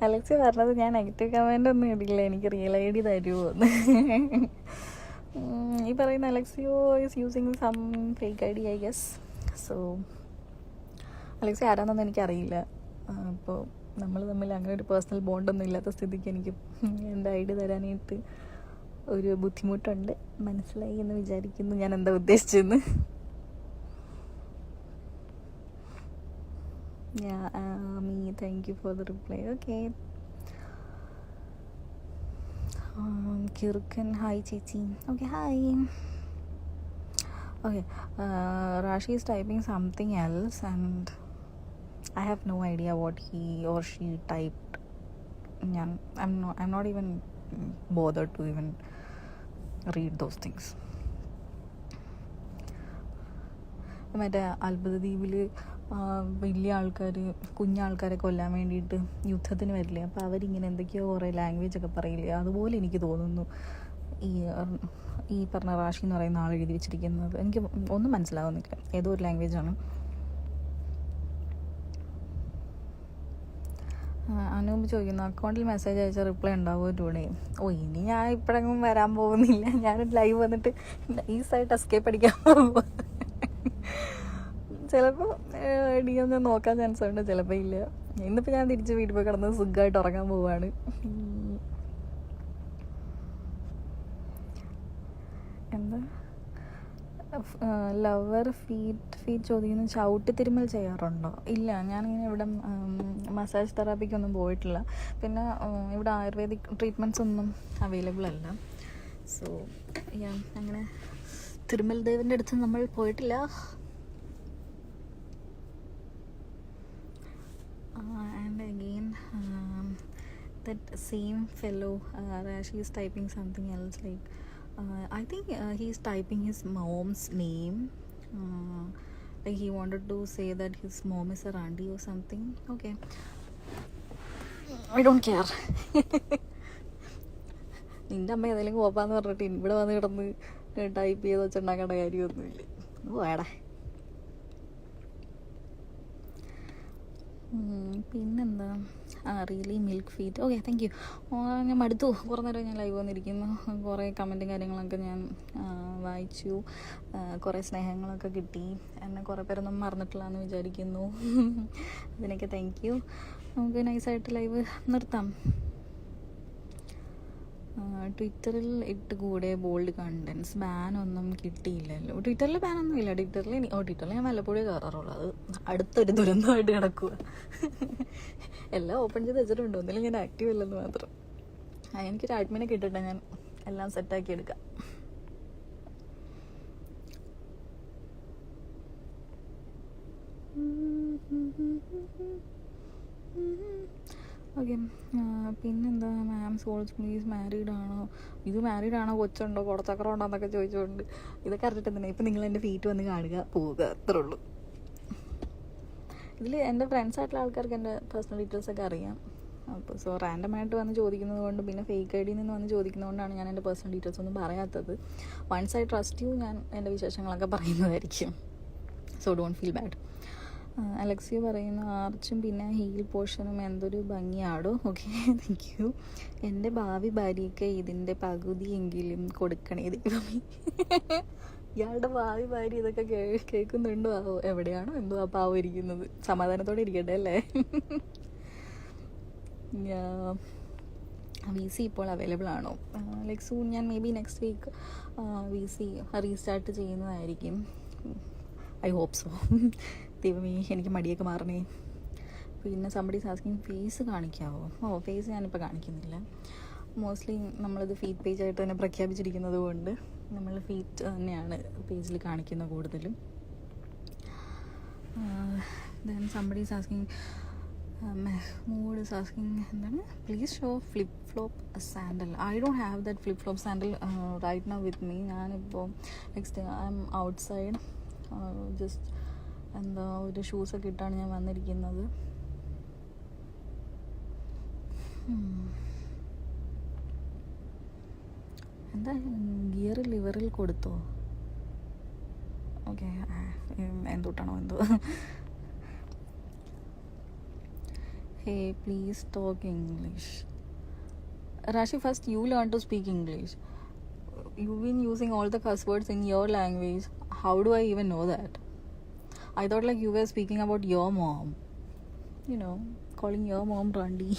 അലക്സി പറഞ്ഞത് ഞാൻ നെഗറ്റീവ് കമൻ്റ് ഒന്നും ഇടില്ല, എനിക്ക് റിയൽ ഐ ഡി തരുമോ എന്ന്. ഈ പറയുന്ന അലക്സിയോ is using some fake I D I guess. So Alexi ആരാന്നൊന്നും എനിക്കറിയില്ല. അപ്പോൾ നമ്മൾ തമ്മിൽ അങ്ങനെ ഒരു പേഴ്സണൽ ബോണ്ടൊന്നും ഇല്ലാത്ത സ്ഥിതിക്ക് എനിക്ക് എൻ്റെ ഐ ഡി തരാനായിട്ട് ഒരു ബുദ്ധിമുട്ടുണ്ട്. മനസ്സിലായി എന്ന് വിചാരിക്കുന്നു ഞാൻ എന്താ ഉദ്ദേശിച്ചതെന്ന്. Yeah, me, thank you for the reply. Okay. Kirkan, hi Chichi. Okay, hi. Okay, Rashi is typing something else and I have no idea what he or she typed. I'm not even bothered to even read those things. മറ്റേ അത്ഭുതദ്വീപിൽ വലിയ ആൾക്കാർ കുഞ്ഞാൾക്കാരെ കൊല്ലാൻ വേണ്ടിയിട്ട് യുദ്ധത്തിന് വരില്ലേ, അപ്പോൾ അവരിങ്ങനെ എന്തൊക്കെയോ കുറേ ലാംഗ്വേജ് ഒക്കെ പറയില്ലേ, അതുപോലെ എനിക്ക് തോന്നുന്നു ഈ പറഞ്ഞ റാഷി എന്ന് പറയുന്ന ആൾ എഴുതി വെച്ചിരിക്കുന്നത്. എനിക്ക് ഒന്നും മനസ്സിലാവുന്നില്ല, ഏതോ ഒരു ലാംഗ്വേജാണ്. അനൂപ് ചോദിക്കുന്നു, അക്കൗണ്ടിൽ മെസ്സേജ് അയച്ചാൽ റിപ്ലൈ ഉണ്ടാവുമോ ടുഡേ? ഇനി ഞാൻ ഇപ്പോഴെങ്കിലും വരാൻ പോകുന്നില്ല, ഞാൻ ലൈവ് വന്നിട്ട് നൈസായിട്ട് എസ്കേപ്പ് അടിക്കാൻ പോകുമ്പോൾ ചിലപ്പോൾ DM ഞാൻ നോക്കാൻ ചാൻസ് ഉണ്ട്, ചിലപ്പോൾ ഇല്ല. ഇന്നിപ്പോൾ ഞാൻ തിരിച്ച് വീട്ടിൽ പോയി കിടന്ന് സുഖമായിട്ട് ഉറങ്ങാൻ പോവാണ്. എന്താ ലവർ ഫീറ്റ് ചോദിക്കുന്നു, ചവിട്ടി തിരുമ്മൽ ചെയ്യാറുണ്ടോ? ഇല്ല, ഞാനിങ്ങനെ ഇവിടെ മസാജ് തെറാപ്പിക്കൊന്നും പോയിട്ടില്ല. പിന്നെ ഇവിടെ ആയുർവേദിക് ട്രീറ്റ്മെൻറ്റ്സ് ഒന്നും അവൈലബിൾ അല്ല. സോ അങ്ങനെ തിരുമൽ ദേവൻ്റെ അടുത്ത് നമ്മൾ പോയിട്ടില്ല. And again, that same fellow, Rashi is typing something else, like I think he's typing his mom's name, like he wanted to say that his mom is a Randi or something. Okay, I don't care. നിൻ്റെ അമ്മ ഏതെങ്കിലും കോപ്പാന്ന് പറഞ്ഞിട്ട് ഇവിടെ വന്ന് കിടന്ന് type ചെയ്ത് വെച്ചുണ്ടാക്കേണ്ട കാര്യമൊന്നുമില്ല. വേടാ. പിന്നെന്താ, really milk feet. Okay, thank U. ഞാൻ മടുത്തു, കുറേ നേരം ഞാൻ ലൈവ് വന്നിരിക്കുന്നു. കുറേ കമൻറ്റും കാര്യങ്ങളൊക്കെ ഞാൻ വായിച്ചു, കുറേ സ്നേഹങ്ങളൊക്കെ കിട്ടി. എന്നെ കുറേ പേരൊന്നും മറന്നിട്ടില്ല എന്ന് വിചാരിക്കുന്നു. അതിനൊക്കെ താങ്ക് യു. നമുക്ക് നൈസായിട്ട് ലൈവ് നിർത്താം. ട്വിറ്ററിൽ ഇട്ട് കൂടെ ബോൾഡ് കണ്ടൻസ് ബാനൊന്നും കിട്ടിയില്ലല്ലോ. ട്വിറ്ററിൽ ബാനൊന്നും ഇല്ല. ട്വിറ്ററിൽ ഞാൻ വല്ലപ്പോഴും കയറാറുള്ളൂ. അത് അടുത്തൊരു ദുരന്തമായിട്ട് കിടക്കുക. എല്ലാം ഓപ്പൺ ചെയ്ത് വെച്ചിട്ടുണ്ട്, ഒന്നിലും ഞാൻ ആക്റ്റീവ് അല്ലെന്ന് മാത്രം. എനിക്കൊരു അഡ്മിനെ കിട്ടിട്ടെ ഞാൻ എല്ലാം സെറ്റാക്കി എടുക്കാം. ഓക്കെ, പിന്നെന്താ, മാം സോൾസ് പ്ലീസ് മാരീഡ് ആണോ? ഇത് മാരീഡ് ആണോ, കൊച്ചുണ്ടോ, കുടച്ചക്രം ഉണ്ടോ എന്നൊക്കെ ചോദിച്ചുകൊണ്ട് ഇതൊക്കെ അറിഞ്ഞിട്ട് തന്നെ ഇപ്പം നിങ്ങൾ എൻ്റെ ഫീറ്റ് വന്ന് കാണുക, പോവുക, അത്രേ ഉള്ളൂ. ഇതിൽ എൻ്റെ ഫ്രണ്ട്സായിട്ടുള്ള ആൾക്കാർക്ക് എൻ്റെ പേഴ്സണൽ ഡീറ്റെയിൽസൊക്കെ അറിയാം. അപ്പോൾ സോ റാൻഡമായിട്ട് വന്ന് ചോദിക്കുന്നത് കൊണ്ട്, പിന്നെ ഫേക്ക് ഐ ഡിയിൽ നിന്ന് വന്ന് ചോദിക്കുന്നതുകൊണ്ടാണ് ഞാൻ എൻ്റെ പേഴ്സണൽ ഡീറ്റെയിൽസ് ഒന്നും പറയാത്തത്. വൺസ് ഐ ട്രസ്റ്റ് യു, ഞാൻ എൻ്റെ വിശേഷങ്ങളൊക്കെ പറയുന്നതായിരിക്കും. So don't feel bad. Alexa പറയുന്നു, ആർച്ചും പിന്നെ ഹീൽ പോർഷനും എന്തൊരു ഭംഗിയാടോ. Okay, thank U. എൻ്റെ ഭാവി ഭാര്യയ്ക്ക് ഇതിൻ്റെ പകുതിയെങ്കിലും കൊടുക്കണേ ദൈവമേ. ഇയാളുടെ ഭാവി ഭാര്യ ഇതൊക്കെ കേൾക്കുന്നുണ്ടോ ആവോ, എവിടെയാണോ എന്തോ ആ പാവം ഇരിക്കുന്നത്. സമാധാനത്തോടെ ഇരിക്കട്ടെ അല്ലേ. VC ഇപ്പോൾ അവൈലബിൾ ആണോ? ലൈക്ക് സൂൺ ഞാൻ maybe next week VC restart ചെയ്യുന്നതായിരിക്കും. I hope so. ദൈവമേ, എനിക്ക് മടിയൊക്കെ മാറണേ. പിന്നെ സംബഡീസ് ആസ്കിങ് ഫേസ് കാണിക്കാവോ? ഫേസ് ഞാനിപ്പോൾ കാണിക്കുന്നില്ല. മോസ്റ്റ്ലി നമ്മളിത് ഫീറ്റ് പേജായിട്ട് തന്നെ പ്രഖ്യാപിച്ചിരിക്കുന്നത് കൊണ്ട് നമ്മൾ ഫീറ്റ് തന്നെയാണ് പേജിൽ കാണിക്കുന്നത് കൂടുതലും. Then somebody's asking, Mehmood is asking, എന്താണ്, please show flip flop sandal. I don't have that flip flop sandal right now with me. ഞാനിപ്പോൾ next I am outside, just എന്താ ഒരു ഷൂസൊക്കെ ഇട്ടാണ് ഞാൻ വന്നിരിക്കുന്നത്. എന്താ ഗിയർ ലിവറിൽ കൊടുത്തോ? ഓക്കെ, എന്തൊട്ടാണോ എന്തോ. Hey please talk English. Rashi, first you learn to speak English. You've been using all the cuss words in your language. How do I even know that? I thought like you were speaking about your mom. You know, calling your mom Randi.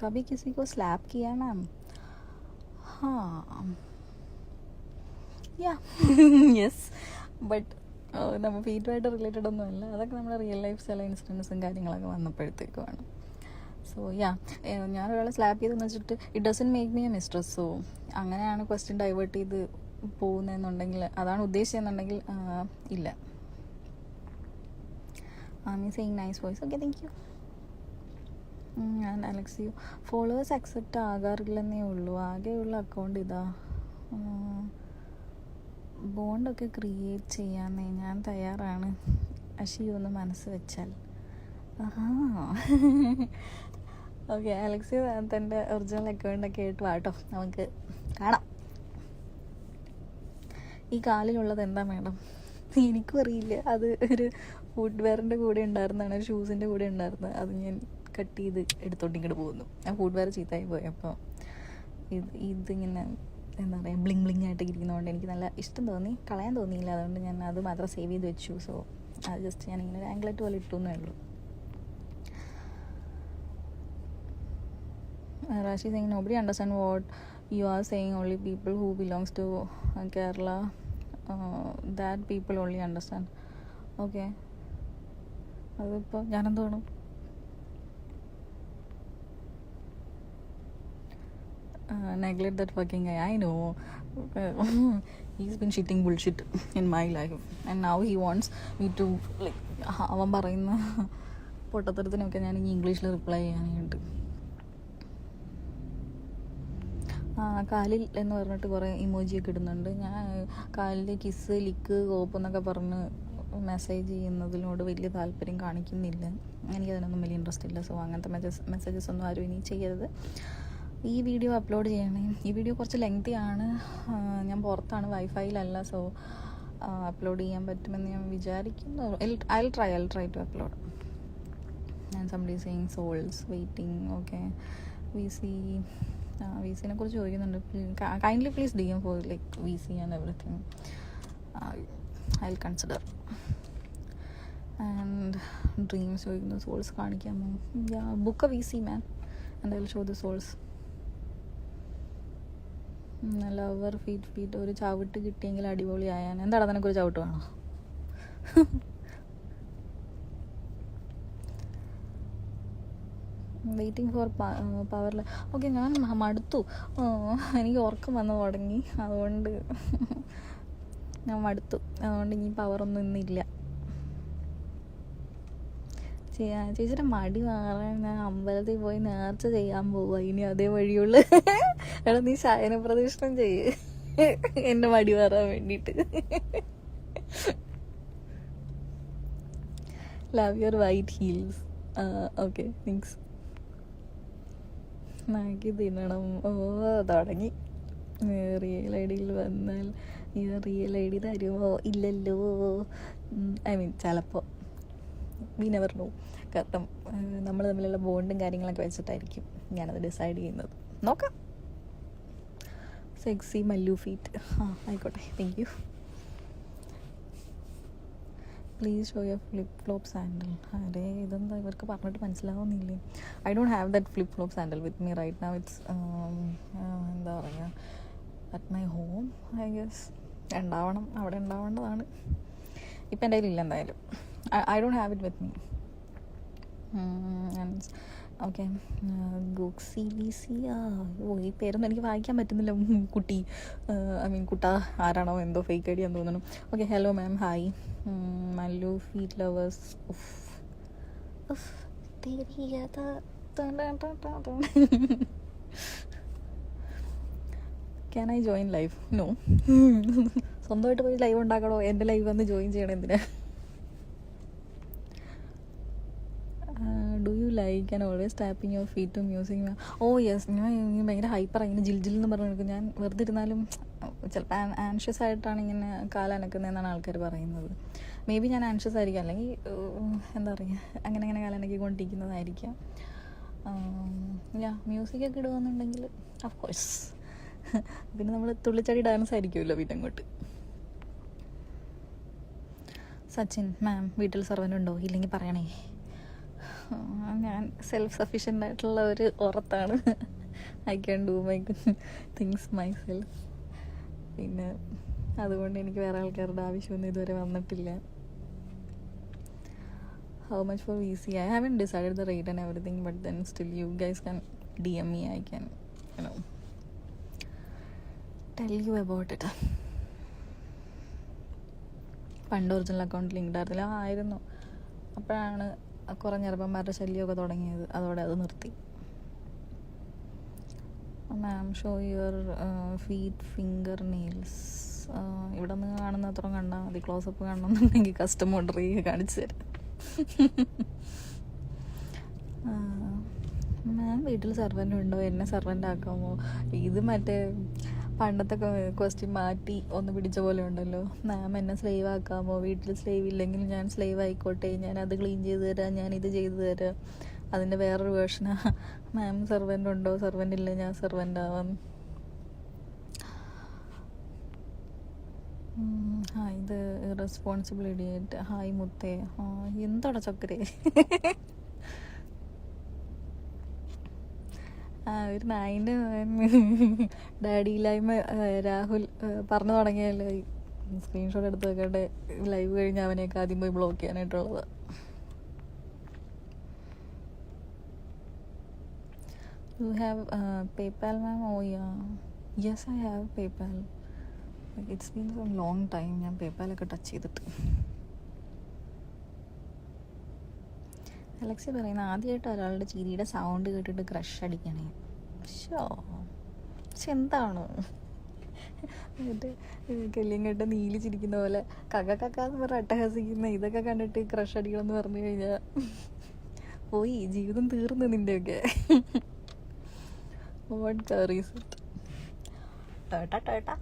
कभी किसी को slab किया ma'am? हाँ, യാ yes, but നമ്മൾ ഫീറ്റുമായിട്ട് related ഒന്നുമല്ല. അതൊക്കെ നമ്മുടെ real life ചില ഇൻസിഡൻസും കാര്യങ്ങളൊക്കെ വന്നപ്പോഴത്തേക്കുമാണ്. സോ യാ, ഞാൻ ഒരാളെ സ്ലാപ്പ് ചെയ്തെന്ന് വെച്ചിട്ട് it doesn't make me a mistress. So അങ്ങനെയാണ് ക്വസ്റ്റ്യൻ ഡൈവേർട്ട് ചെയ്ത് പോകുന്നതെന്നുണ്ടെങ്കിൽ, അതാണ് ഉദ്ദേശിച്ചെന്നുണ്ടെങ്കിൽ ഇല്ല. Me saying nice voice. Okay, thank you. And അലക്സിയു, ഫോളോവേഴ്സ് അക്സെപ്റ്റ് ആകാറില്ലെന്നേ ഉള്ളൂ, ആകെയുള്ള അക്കൗണ്ട് ഇതാ. ബോണ്ടൊക്കെ ക്രിയേറ്റ് ചെയ്യാന്നേ ഞാൻ തയ്യാറാണ്, അഷി ഒന്ന് മനസ്സ് വെച്ചാൽ. ഓക്കെ, അലക്സി തൻ്റെ ഒറിജിനൽ അക്കൗണ്ടൊക്കെ ആയിട്ട് വാട്ടോ, നമുക്ക് കാണാം. ഈ കാലിലുള്ളത് എന്താ മേഡം? എനിക്കും അറിയില്ല. അത് ഒരു ഫുഡ് വെയറിൻ്റെ കൂടെ ഉണ്ടായിരുന്നതാണ്, ഒരു ഷൂസിൻ്റെ കൂടെ ഉണ്ടായിരുന്നത്. അത് ഞാൻ കട്ട് ചെയ്ത് എടുത്തോണ്ട് ഇങ്ങോട്ട് പോകുന്നു. ആ ഫുഡ് വെയർ ചീത്തയായി പോയി. അപ്പോൾ ഇതിങ്ങനെ എന്താ പറയുക, ബ്ലിങ് ബ്ലിങ് ആയിട്ട് ഇരിക്കുന്നതുകൊണ്ട് എനിക്ക് നല്ല ഇഷ്ടം തോന്നി, കളയാൻ തോന്നിയില്ല. അതുകൊണ്ട് ഞാൻ അത് മാത്രം സേവ് ചെയ്ത് വെച്ചു. സോ അത് ജസ്റ്റ് ഞാനിങ്ങനെ ഒരു ആംഗ്ലറ്റ് പോലെ ഇട്ടു എന്നേ ഉള്ളൂ. Rashi saying nobody understand what you are saying, only people who belongs to Kerala, that people only understand. Okay, അതിപ്പോൾ ഞാനെന്തോണം? Neglect that fucking guy. I know. He's been shitting bullshit in my life and now he wants me to like അവൻ പറയുന്ന പൊട്ടത്തരത്തിനൊക്കെ ഞാൻ ഇംഗ്ലീഷിൽ reply ചെയ്യാനായിട്ട്. കാലിൽ എന്ന് പറഞ്ഞിട്ട് കുറേ ഇമോജിയൊക്കെ ഇടുന്നുണ്ട്. ഞാൻ കാലിൽ കിസ്, ലിക്ക്, കോപ്പ് എന്നൊക്കെ പറഞ്ഞ് മെസ്സേജ് ചെയ്യുന്നതിനോട് വലിയ താല്പര്യം കാണിക്കുന്നില്ല. എനിക്കതിനൊന്നും വലിയ ഇൻട്രസ്റ്റ് ഇല്ല. സോ അങ്ങനത്തെ മെസ്സേജസ് ഒന്നും ആരും ഇനി ചെയ്യരുത്. ഈ വീഡിയോ അപ്ലോഡ് ചെയ്യണേ. ഈ വീഡിയോ കുറച്ച് ലെങ്തി ആണ്. ഞാൻ പുറത്താണ്, വൈഫൈയിലല്ല. സോ അപ്ലോഡ് ചെയ്യാൻ പറ്റുമെന്ന് ഞാൻ വിചാരിക്കുന്നു. I try to upload. And somebody saying soles waiting. Okay, VC കുറിച്ച് ചോദിക്കുന്നുണ്ട്. Kindly please DM for like VC and everything. I will consider. And dreams ചോദിക്കുന്നു, സോൾസ് കാണിക്കാമോ? Book VC man and I will show the soles. Lover feet ഒരു ചവിട്ട് കിട്ടിയെങ്കിൽ അടിപൊളി ആയാൻ. എന്താണ് നിനക്കൊരു ചവിട്ട് വേണോ? വെയിറ്റിംഗ് ഫോർ പവറിൽ. ഓക്കെ, ഞാൻ മടുത്തു. എനിക്ക് ഉറക്കം വന്ന് തുടങ്ങി. അതുകൊണ്ട് ഞാൻ മടുത്തു. അതുകൊണ്ട് ഇനി പവറൊന്നും ഇന്നില്ല. ചേച്ചിയുടെ മടി മാറാൻ ഞാൻ അമ്പലത്തിൽ പോയി നേർച്ച ചെയ്യാൻ പോവുക. ഇനി അതേ വഴിയുള്ളു. എടാ, നീ ശയന പ്രദക്ഷിണം ചെയ്യ് എന്റെ മടി മാറാൻ വേണ്ടിയിട്ട്. Love your white heels. Okay, thanks. നാക്കി തിന്നണം. തുടങ്ങി. റിയൽ ഐഡിയിൽ വന്നാൽ ഈ റിയൽ ഐഡി തരുമോ? ഇല്ലല്ലോ. ഐ മീൻ ചിലപ്പോൾ, വി നെവർ നോ. കാരണം നമ്മൾ തമ്മിലുള്ള ബോണ്ടും കാര്യങ്ങളൊക്കെ വെച്ചിട്ടായിരിക്കും ഞാനത് ഡിസൈഡ് ചെയ്യുന്നത്. നോക്കാം. Sexy Mallu feet. ആയിക്കോട്ടെ, thank you. Please show your flip flop sandal. അതെ, ഇതെന്താ ഇവർക്ക് പറഞ്ഞിട്ട് മനസ്സിലാവുന്നില്ലേ? I don't have that flip flop sandal with me right now. It's എന്താ പറയുക, at my home I guess. ഉണ്ടാവണം, അവിടെ ഉണ്ടാവേണ്ടതാണ്. ഇപ്പം എൻ്റെ കയ്യിലില്ല എന്തായാലും. I don't have it with me. Okay, ഗോക്സി VC. ഈ പേരൊന്നും എനിക്ക് വായിക്കാൻ പറ്റുന്നില്ല കുട്ടി. ഐ മീൻ കുട്ട ആരാണോ എന്തോ ഫേക്ക് ഐഡി എന്ന് തോന്നുന്നു. Okay, hello ma'am, hi. Mallu feet lovers. Can I join live? No. സ്വന്തമായിട്ട് പോയി ലൈവ് ഉണ്ടാക്കണോ? എൻ്റെ ലൈവ് വന്ന് ജോയിൻ ചെയ്യണം എന്തിനാ? Do you like and always tapping your feet to music? Oh yes. ഞാൻ ഭയങ്കര ഹൈപ്പർ, ഇങ്ങനെ ജിൽ എന്ന് പറഞ്ഞു. ഞാൻ വെറുതെ ഇരുന്നാലും ചിലപ്പോൾ ആൻഷ്യസ് ആയിട്ടാണ് ഇങ്ങനെ കാലനക്കുന്നതെന്നാണ് ആൾക്കാർ പറയുന്നത്. മേ ബി ഞാൻ ആൻഷ്യസ് ആയിരിക്കാം, അല്ലെങ്കിൽ എന്താ പറയുക, അങ്ങനെ കാലനക്കിക്കൊണ്ടിരിക്കുന്നതായിരിക്കാം. മ്യൂസിക്കൊക്കെ ഇടുകയെന്നുണ്ടെങ്കിൽ ഓഫ് കോഴ്സ്. പിന്നെ നമ്മൾ തുള്ളിച്ചാടി ഡാൻസ് ആയിരിക്കുമല്ലോ പിന്നെ അങ്ങോട്ട്. സച്ചിൻ മാം, വീട്ടിൽ സർവൻ്റ് ഉണ്ടോ? ഇല്ലെങ്കിൽ പറയണേ. ഞാൻ സെൽഫ് സഫീഷ്യൻ്റ് ആയിട്ടുള്ള ഒരു ഉറത്താണ്. I can do my things myself. പിന്നെ അതുകൊണ്ട് എനിക്ക് വേറെ ആൾക്കാരുടെ ആവശ്യമൊന്നും ഇതുവരെ വന്നിട്ടില്ല. How much for VC? I haven't decided the rate and everything, but then still you guys can DM me. I can, tell you about it. പണ്ട് original account linked ആയിരുന്നു. അപ്പോഴാണ് കുറേ ഞെറുപ്പന്മാരുടെ ശല്യമൊക്കെ തുടങ്ങിയത്. അതോടെ അത് നിർത്തി. Ma'am show your feet finger nails. ഇവിടെ നിന്ന് കാണുന്ന അത്ര കണ്ടാൽ മതി. ക്ലോസപ്പ് കാണണമെന്നുണ്ടെങ്കിൽ കസ്റ്റം ഓർഡർ ചെയ്യുക, കാണിച്ചു തരാം. മാം വീട്ടിൽ സെർവൻ്റ് ഉണ്ടോ, എന്നെ സെർവൻ്റ് ആക്കാമോ? ഇത് മറ്റേ പണ്ടത്തെ ക്വസ്റ്റ്യൻ മാറ്റി ഒന്ന് പിടിച്ച പോലെ ഉണ്ടല്ലോ. മാം എന്നെ സ്ലേവ് ആക്കാമോ? വീട്ടിൽ സ്ലേവ് ഇല്ലെങ്കിൽ ഞാൻ സ്ലേവ് ആയിക്കോട്ടെ, ഞാൻ അത് ക്ലീൻ ചെയ്ത് തരാം, ഞാൻ ഇത് ചെയ്തു തരാം. അതിൻ്റെ വേറൊരു വേർഷനാ മാം സെർവൻ്റ് ഉണ്ടോ, സെർവൻ്റ് ഇല്ല ഞാൻ സെർവൻ്റ് ആവാം. ഇത് റെസ്പോൺസിബിൾ ഇഡിയറ്റ്. ഹായ് മുത്തേ. എന്തോടാ ചക്കരേ. ഒരു നായിൻ്റെ ഡാഡിയില്ലായ്മ രാഹുൽ പറഞ്ഞു തുടങ്ങിയല്ലോ. സ്ക്രീൻഷോട്ട് എടുത്ത് വെക്കട്ടെ. ലൈവ് കഴിഞ്ഞ് അവനെയൊക്കെ ആദ്യം പോയി block ചെയ്യാനായിട്ടുള്ളത്. You have PayPal, ma'am? Oh yeah. Yes, I have PayPal. Like, it's been some long time ഞാൻ പേപ്പാലൊക്കെ ടച്ച് ചെയ്തിട്ട്. അലക്സി പറയുന്ന ആദ്യമായിട്ട് ഒരാളുടെ ചിരിയുടെ സൗണ്ട് കേട്ടിട്ട് ക്രഷ് അടിക്കണേ. പക്ഷെ എന്താണ് എന്നിട്ട് കല്യം കേട്ട നീലി ചിരിക്കുന്ന പോലെ കക്കാന്ന് പറഞ്ഞ അട്ടഹസിക്കുന്ന ഇതൊക്കെ കണ്ടിട്ട് ക്രഷ് അടിക്കണം എന്ന് പറഞ്ഞു കഴിഞ്ഞാൽ പോയി ജീവിതം തീർന്നു നിൻ്റെയൊക്കെ. What curries it? ടേട്ടാ.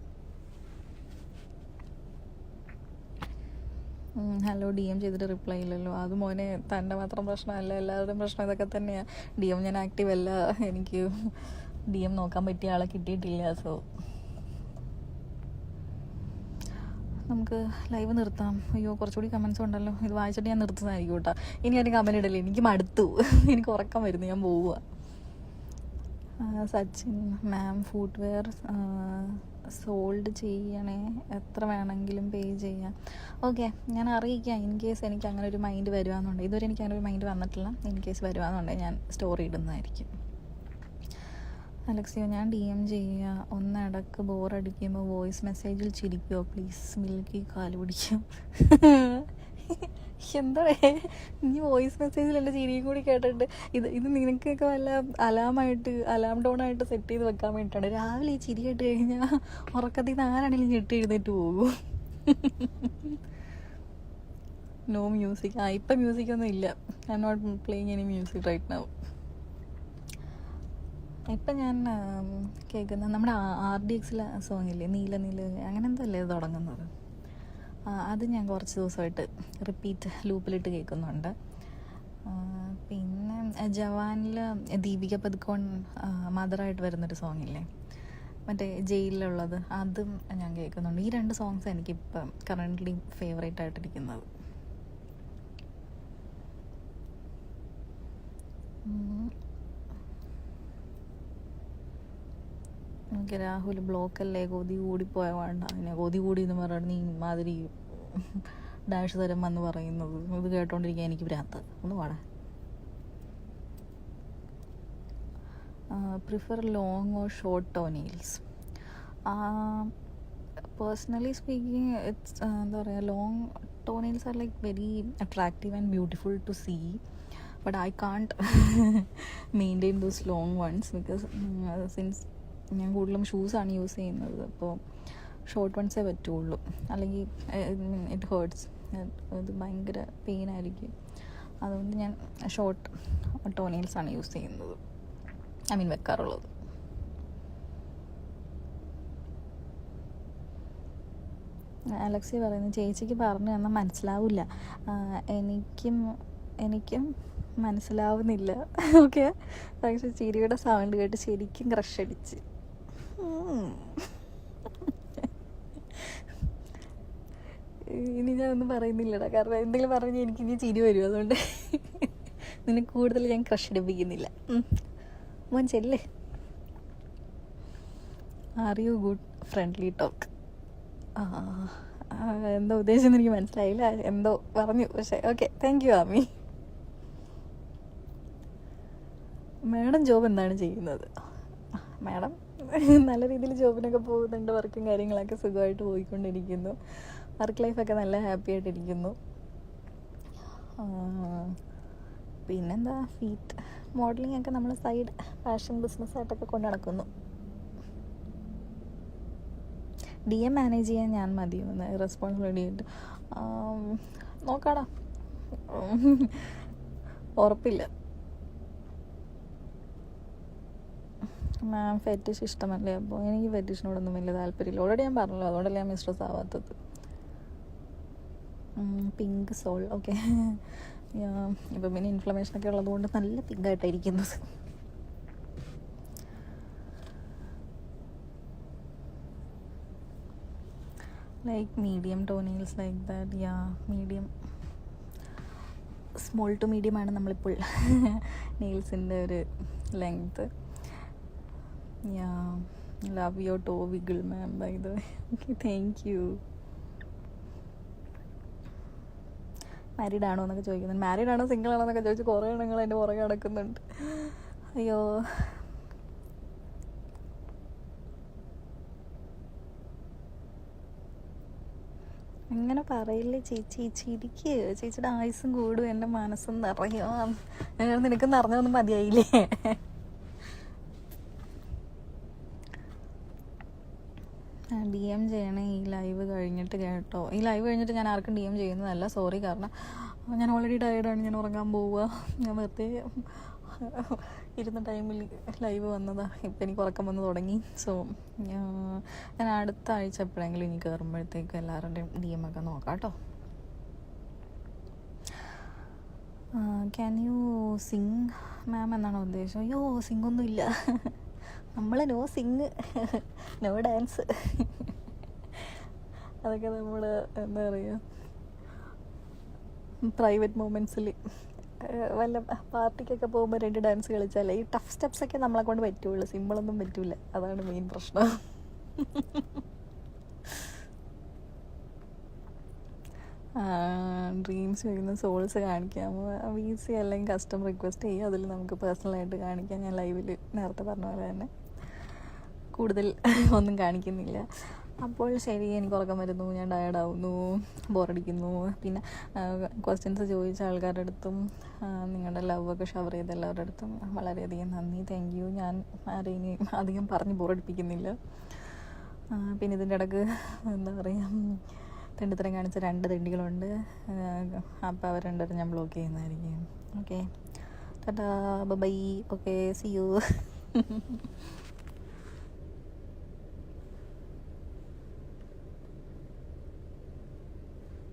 ഹലോ DM ചെയ്തിട്ട് റിപ്ലൈ ഇല്ലല്ലോ. അത് മോനെ തൻ്റെ മാത്രം പ്രശ്നമല്ല, എല്ലാവരുടെയും പ്രശ്നം ഇതൊക്കെ തന്നെയാണ്. DM ഞാൻ ആക്റ്റീവ് അല്ല, എനിക്ക് DM നോക്കാൻ പറ്റിയ ആളെ കിട്ടിയിട്ടില്ല. സോ നമുക്ക് ലൈവ് നിർത്താം. അയ്യോ കുറച്ചുകൂടി കമൻസ് ഉണ്ടല്ലോ. ഇത് വായിച്ചിട്ട് ഞാൻ നിർത്തുന്നതായിരിക്കും കേട്ടോ. ഇനി ഞാൻ കമൻറ്റ് ഇടല്ലേ, എനിക്ക് മടുത്തു. എനിക്ക് ഉറക്കം വരുന്നു, ഞാൻ പോവുക. സച്ചിൻ മാം ഫുട്വെയർ സോൾഡ് ചെയ്യണേ, എത്ര വേണമെങ്കിലും പേ ചെയ്യാം. ഓക്കെ, ഞാൻ അറിയിക്കാം. ഇൻ കേസ് എനിക്ക് അങ്ങനെ ഒരു മൈൻഡ് വരുവാന്നുണ്ട്. ഇതുവരെ എനിക്ക് അങ്ങനെ ഒരു മൈൻഡ് വന്നിട്ടില്ല. ഇൻ കേസ് വരുവാന്നുണ്ടെങ്കിൽ ഞാൻ സ്റ്റോറി ഇടുന്നതായിരിക്കും. അലക്സിയോ ഞാൻ DM ചെയ്യുക. ഒന്നിടക്ക് ബോറടിക്കുമ്പോൾ വോയിസ് മെസ്സേജിൽ ചിരിക്കുമോ പ്ലീസ്? മിൽക്കി കാല് പിടിക്കും. എന്താ ഇനി വോയിസ് മെസ്സേജിൽ എൻ്റെ ചിരിയും കൂടി കേട്ടിട്ട് ഇത് നിനക്കൊക്കെ വല്ല അലാം ടോണായിട്ട് സെറ്റ് ചെയ്ത് വെക്കാൻ വേണ്ടിയിട്ടാണ്. രാവിലെ ഈ ചിരി കേട്ട് കഴിഞ്ഞാൽ ഉറക്കത്തിൽ നിന്ന് ആരാണെങ്കിലും ഞെട്ടി എഴുന്നേറ്റ് പോകും. No music. ഇപ്പം മ്യൂസിക്കൊന്നും ഇല്ല. I M not playing any music right now. ഇപ്പം ഞാൻ കേൾക്കുന്ന നമ്മുടെ RDXലെ സോങ് ഇല്ലേ, നീല അങ്ങനെ എന്തോ അല്ലേ തുടങ്ങുന്നത്. അത് ഞാൻ കുറച്ച് ദിവസമായിട്ട് റിപ്പീറ്റ് ലൂപ്പിലിട്ട് കേൾക്കുന്നുണ്ട്. പിന്നെ ജവാനിൽ ദീപിക പദുക്കോൺ മദറായിട്ട് വരുന്നൊരു സോങ് ഇല്ലേ, മറ്റേ ജയിലിലുള്ളത്, അതും ഞാൻ കേൾക്കുന്നുണ്ട്. ഈ 2 സോങ്സ് എനിക്കിപ്പം കറൻ്റ്ലി ഫേവറേറ്റ് ആയിട്ടിരിക്കുന്നത്. ഓക്കെ, രാഹുൽ ബ്ലോക്കല്ലേ, കൊതി കൂടിപ്പോയ വേണ്ട. പിന്നെ കൊതി കൂടി എന്ന് പറഞ്ഞാൽ നീ മാതിരി ഡാഷ് തരം വന്ന് പറയുന്നത് ഇത് കേട്ടോണ്ടിരിക്കാൻ എനിക്ക് ഭ്രാന്ത്. ഒന്ന് പാടാ. Prefer long or short toenails? Personally speaking it's എന്താ പറയുക, long toenails are like very attractive and beautiful to see. But I can't maintain those long ones because since ഞാൻ കൂടുതലും ഷൂസാണ് യൂസ് ചെയ്യുന്നത്. അപ്പോൾ ഷോർട്ട് വൺസേ പറ്റുള്ളൂ, അല്ലെങ്കിൽ it hertz. അത് ഭയങ്കര പെയിനായിരിക്കും. അതുകൊണ്ട് ഞാൻ ഷോർട്ട് ടോ നെയിൽസാണ് യൂസ് ചെയ്യുന്നത്, വെക്കാറുള്ളത്. അലക്സി പറയുന്നത് ചേച്ചിക്ക് പറഞ്ഞു തന്നാൽ മനസ്സിലാവില്ല. എനിക്കും മനസ്സിലാവുന്നില്ല. ഓക്കെ, പക്ഷെ ചിരിയുടെ സൗണ്ട് കേട്ട് ശരിക്കും ക്രഷ് അടിച്ച്. ഇനി ഞാൻ ഒന്നും പറയുന്നില്ലടാ, കാരണം എന്തെങ്കിലും പറഞ്ഞാൽ എനിക്ക് ഇനി ചിരി വരും. അതുകൊണ്ട് നിന്നെ കൂടുതൽ ഞാൻ ക്രഷ് അടിപ്പിക്കുന്നില്ല. മോൻ ചെല്ലേ. Are you good friendly talk? ആ, എന്തോ ഉദ്ദേശിച്ചെന്ന് എനിക്ക് മനസ്സിലായില്ല, എന്തോ പറഞ്ഞു. പക്ഷേ okay, thank you Amy. Madam job എന്താണ് ചെയ്യുന്നത്? മാഡം നല്ല രീതിയിൽ ജോബിനൊക്കെ പോകുന്നുണ്ട്, വർക്കും കാര്യങ്ങളൊക്കെ സുഖമായിട്ട് പോയിക്കൊണ്ടിരിക്കുന്നു. വർക്ക് ലൈഫൊക്കെ നല്ല ഹാപ്പി ആയിട്ടിരിക്കുന്നു. പിന്നെന്താ, ഫീറ്റ് മോഡലിംഗ് ഒക്കെ നമ്മൾ സൈഡ് ഫാഷൻ ബിസിനസ്സായിട്ടൊക്കെ കൊണ്ട് നടക്കുന്നു. DM മാനേജ് ചെയ്യാൻ ഞാൻ മതിയെന്ന് റെസ്പോൺസിബിലിറ്റി ആയിട്ട് നോക്കാടാ, ഉറപ്പില്ല. മാം ഫെറ്റിഷ് ഇഷ്ടമല്ലേ? അപ്പോൾ എനിക്ക് ഫെറ്റിഷിനോടൊന്നും വലിയ താല്പര്യമില്ല. ഓൾറെഡി ഞാൻ പറഞ്ഞല്ലോ, അതുകൊണ്ടല്ലേ ഞാൻ മിസ്ട്രസ് ആവാത്തത്. Pink sole, okay. ഇപ്പം പിന്നെ ഇൻഫ്ലമേഷനൊക്കെ ഉള്ളതുകൊണ്ട് നല്ല പിങ്കായിട്ടായിരിക്കുന്നത്. Like medium toenails like that, yeah medium, small to medium ആണ് നമ്മളിപ്പോൾ നെയിൽസിൻ്റെ ഒരു length. Yeah, love your toe wiggle ma'am by the way. Okay, thank you. Married ആണോ എന്നൊക്കെ ചോദിക്കുന്നുണ്ട്. മാരീഡ് ആണോ സിംഗിൾ ആണോ എന്നൊക്കെ ചോദിച്ച് കുറേ എണ്ണങ്ങൾ എൻ്റെ പുറകെ നടക്കുന്നുണ്ട്. അയ്യോ, അങ്ങനെ പറയില്ലേ ചേച്ചി, ചിരിക്ക്. ചേച്ചിയുടെ ആയുസ്സും കൂടും, എൻ്റെ മനസ്സും നിറയും. നിനക്ക് നിറഞ്ഞൊന്നും മതിയായില്ലേ? DM ചെയ്യണേ ഈ ലൈവ് കഴിഞ്ഞിട്ട് കേട്ടോ. ഈ ലൈവ് കഴിഞ്ഞിട്ട് ഞാൻ ആർക്കും DM ചെയ്യുന്നതല്ല, സോറി. കാരണം ഞാൻ ഓൾറെഡി ടയേർഡാണ്, ഞാൻ ഉറങ്ങാൻ പോവുക. ഞാൻ വെറുതെ ഇരുന്ന ടൈമിൽ ലൈവ് വന്നതാണ്. ഇപ്പം എനിക്ക് ഉറക്കം വന്ന് തുടങ്ങി. സോ ഞാൻ അടുത്ത ആഴ്ച എപ്പോഴെങ്കിലും ഇനി കയറുമ്പോഴത്തേക്കും എല്ലാവരുടെയും DM ഒക്കെ നോക്കാം കേട്ടോ. ക്യാൻ യു സിങ് മാം എന്നാണോ ഉദ്ദേശം? അയ്യോ, സിങ്ങൊന്നും ഇല്ല. നമ്മൾ നോ സിങ്, നോ ഡാൻസ്. അതൊക്കെ നമ്മൾ എന്താ പറയുക, പ്രൈവറ്റ് മൊമെൻറ്റ്സിൽ വല്ല പാർട്ടിക്കൊക്കെ പോകുമ്പോൾ 2 ഡാൻസ് കളിച്ചാലേ ഈ ടഫ് സ്റ്റെപ്സൊക്കെ നമ്മളെ കൊണ്ട് പറ്റുള്ളൂ, സിമ്പിളൊന്നും പറ്റില്ല. അതാണ് മെയിൻ പ്രശ്നം. ഡ്രീംസ് ചോദിക്കുന്ന സോൾസ് കാണിക്കാമോ? VC അല്ലെങ്കിൽ കസ്റ്റം റിക്വസ്റ്റ് ചെയ്യുക, അതിൽ നമുക്ക് പേഴ്സണലായിട്ട് കാണിക്കാം. ഞാൻ ലൈവിൽ നേരത്തെ പറഞ്ഞ പോലെ തന്നെ കൂടുതൽ ഒന്നും കാണിക്കുന്നില്ല. അപ്പോൾ ശരി, എനിക്ക് ഉറക്കം വരുന്നു, ഞാൻ ടയർഡാവുന്നു, ബോറടിക്കുന്നു. പിന്നെ ക്വസ്റ്റ്യൻസ് ചോദിച്ച ആൾക്കാരുടെ അടുത്തും നിങ്ങളുടെ ലവൊക്കെ ഷവർ ചെയ്ത എല്ലാവരുടെ അടുത്തും വളരെയധികം നന്ദി, താങ്ക് യു. ഞാൻ ആരെയും അധികം പറഞ്ഞ് ബോറടിപ്പിക്കുന്നില്ല. പിന്നെ ഇതിൻ്റെ ഇടയ്ക്ക് എന്താ പറയുക, തെണ്ടിത്തരം കാണിച്ച 2 തെണ്ടികളുണ്ട്. അപ്പോൾ അവർ 2 ഞാൻ ബ്ലോക്ക് ചെയ്യുന്നതായിരിക്കും. Okay, tata, bye. Okay, see U.